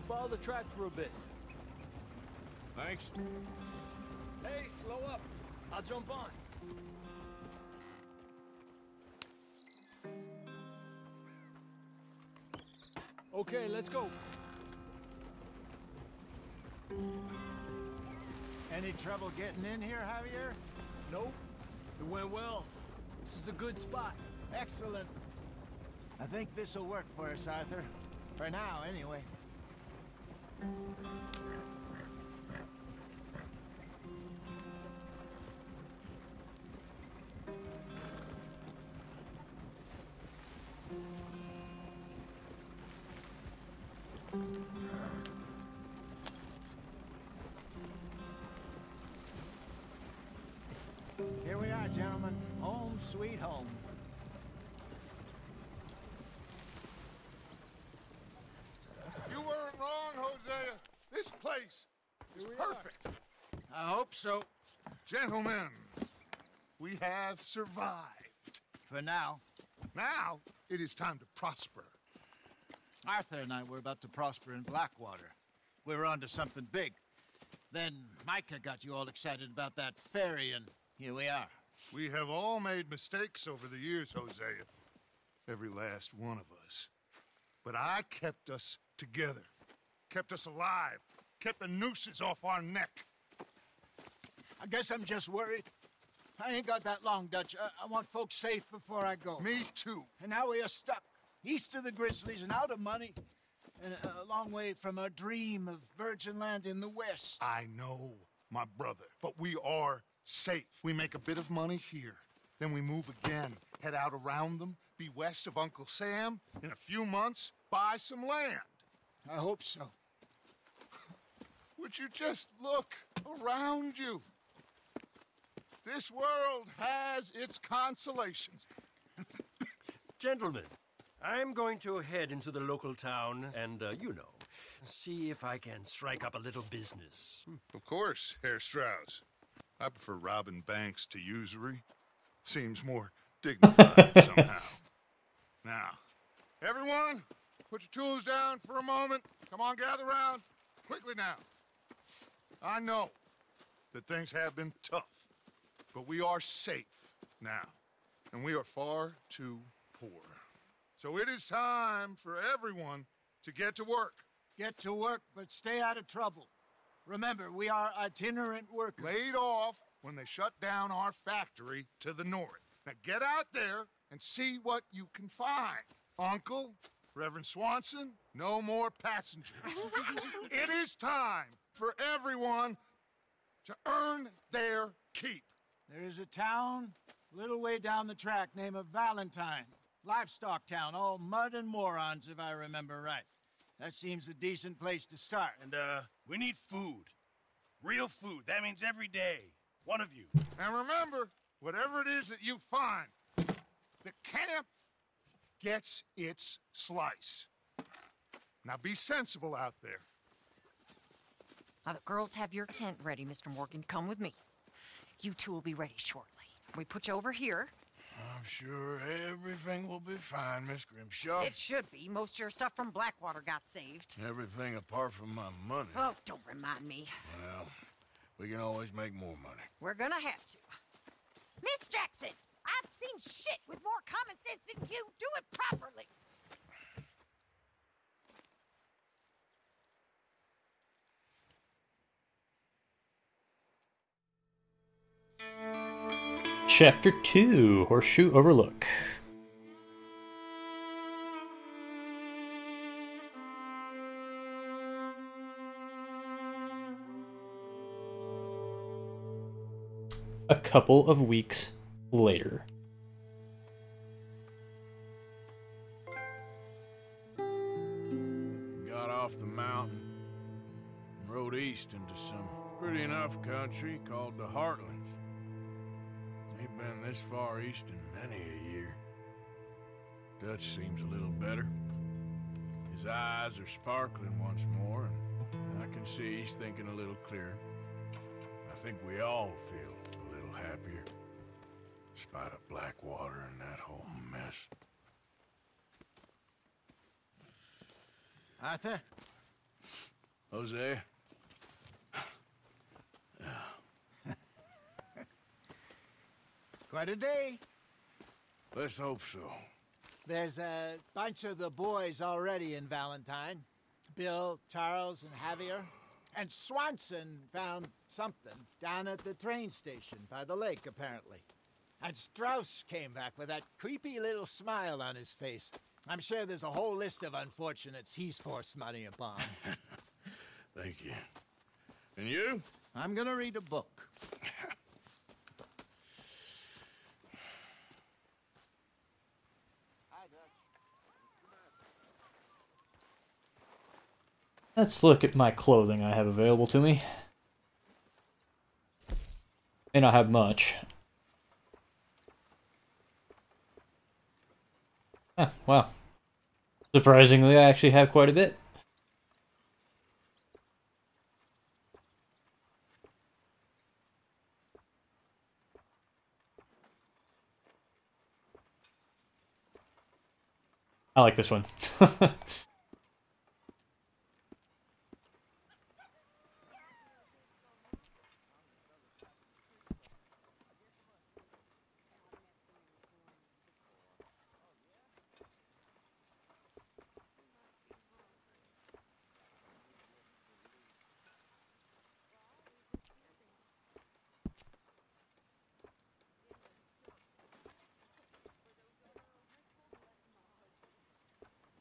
follow the track for a bit. Thanks. Hey, slow up. I'll jump on. Okay, let's go. Any trouble getting in here, Javier? Nope. It went well. This is a good spot. Excellent. I think this'll work for us, Arthur. For now, anyway. Here we are, gentlemen. Home sweet home. You weren't wrong, Hosea. This place is perfect. I hope so. Gentlemen, we have survived. For now. Now, it is time to prosper. Arthur and I were about to prosper in Blackwater. We were onto something big. Then Micah got you all excited about that ferry, and here we are. We have all made mistakes over the years, Hosea. Every last one of us. But I kept us together. Kept us alive. Kept the nooses off our neck. I guess I'm just worried. I ain't got that long, Dutch. I want folks safe before I go. Me too. And now we are stuck. East of the Grizzlies and out of money. And a long way from our dream of virgin land in the west. I know, my brother. But we are safe. We make a bit of money here. Then we move again. Head out around them. Be west of Uncle Sam. In a few months, buy some land. I hope so. Would you just look around you? This world has its consolations. Gentlemen, I'm going to head into the local town and, see if I can strike up a little business. Of course, Herr Strauss. I prefer robbing banks to usury. Seems more dignified somehow. Now, everyone, put your tools down for a moment. Come on, gather round. Quickly now. I know that things have been tough, but we are safe now, and we are far too poor. So it is time for everyone to get to work. Get to work, but stay out of trouble. Remember, we are itinerant workers. Laid off when they shut down our factory to the north. Now get out there and see what you can find. Uncle, Reverend Swanson, no more passengers. It is time for everyone to earn their keep. There is a town a little way down the track named Valentine. Livestock town, all mud and morons, if I remember right. That seems a decent place to start. And, we need food. Real food. That means every day. One of you. And remember, whatever it is that you find, the camp gets its slice. Now be sensible out there. Now the girls have your tent ready, Mr. Morgan. Come with me. You two will be ready shortly. We put you over here. I'm sure everything will be fine, Miss Grimshaw. It should be. Most of your stuff from Blackwater got saved. Everything apart from my money. Oh, don't remind me. Well, we can always make more money. We're gonna have to. Miss Jackson, I've seen shit with more common sense than you. Do it properly. Chapter 2, Horseshoe Overlook. A couple of weeks later. Got off the mountain and rode east into some pretty enough country called the Heartlands. Ain't been this far east in many a year. Dutch seems a little better. His eyes are sparkling once more, and I can see he's thinking a little clearer. I think we all feel a little happier, in spite of Blackwater and that whole mess. Arthur, Jose? Quite a day. Let's hope so. There's a bunch of the boys already in Valentine. Bill, Charles, and Javier. And Swanson found something down at the train station by the lake, apparently. And Strauss came back with that creepy little smile on his face. I'm sure there's a whole list of unfortunates he's forced money upon. Thank you. And you? I'm gonna read a book. Let's look at my clothing I have available to me. May not have much. Ah, wow. Surprisingly, I actually have quite a bit. I like this one.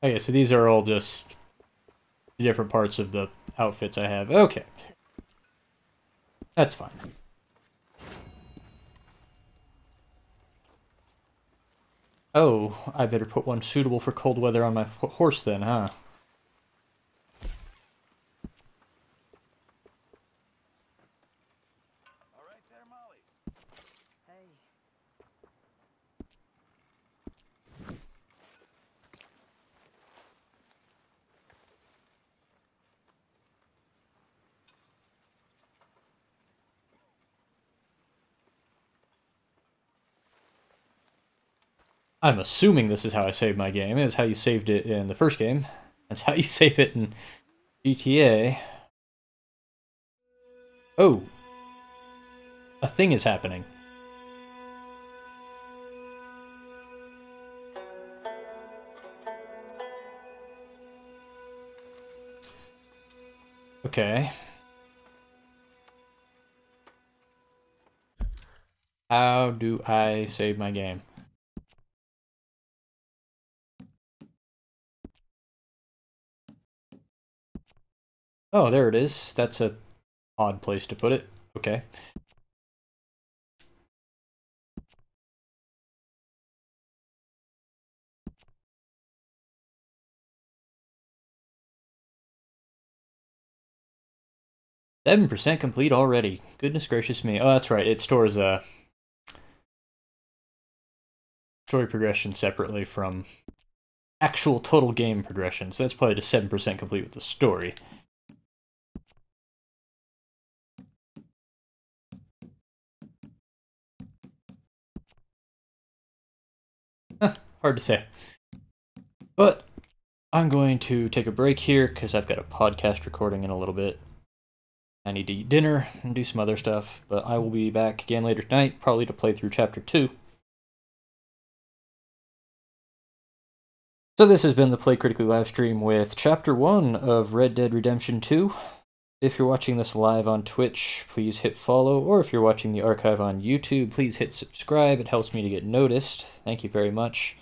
Okay, so these are all just the different parts of the outfits I have. Okay. That's fine. Oh, I better put one suitable for cold weather on my horse then, huh? I'm assuming this is how I saved my game. It's how you saved it in the first game. That's how you save it in GTA. Oh. A thing is happening. Okay. How do I save my game? Oh, there it is. That's a odd place to put it. Okay. %7 complete already. Goodness gracious me. Oh, that's right. It stores a story progression separately from actual total game progression. So that's probably just 7% complete with the story. Hard to say. But I'm going to take a break here because I've got a podcast recording in a little bit. I need to eat dinner and do some other stuff, but I will be back again later tonight, probably to play through Chapter 2. So this has been the Play Critically livestream with Chapter 1 of Red Dead Redemption 2. If you're watching this live on Twitch, please hit follow, or if you're watching the archive on YouTube, please hit subscribe. It helps me to get noticed. Thank you very much.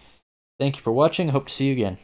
Thank you for watching. Hope to see you again.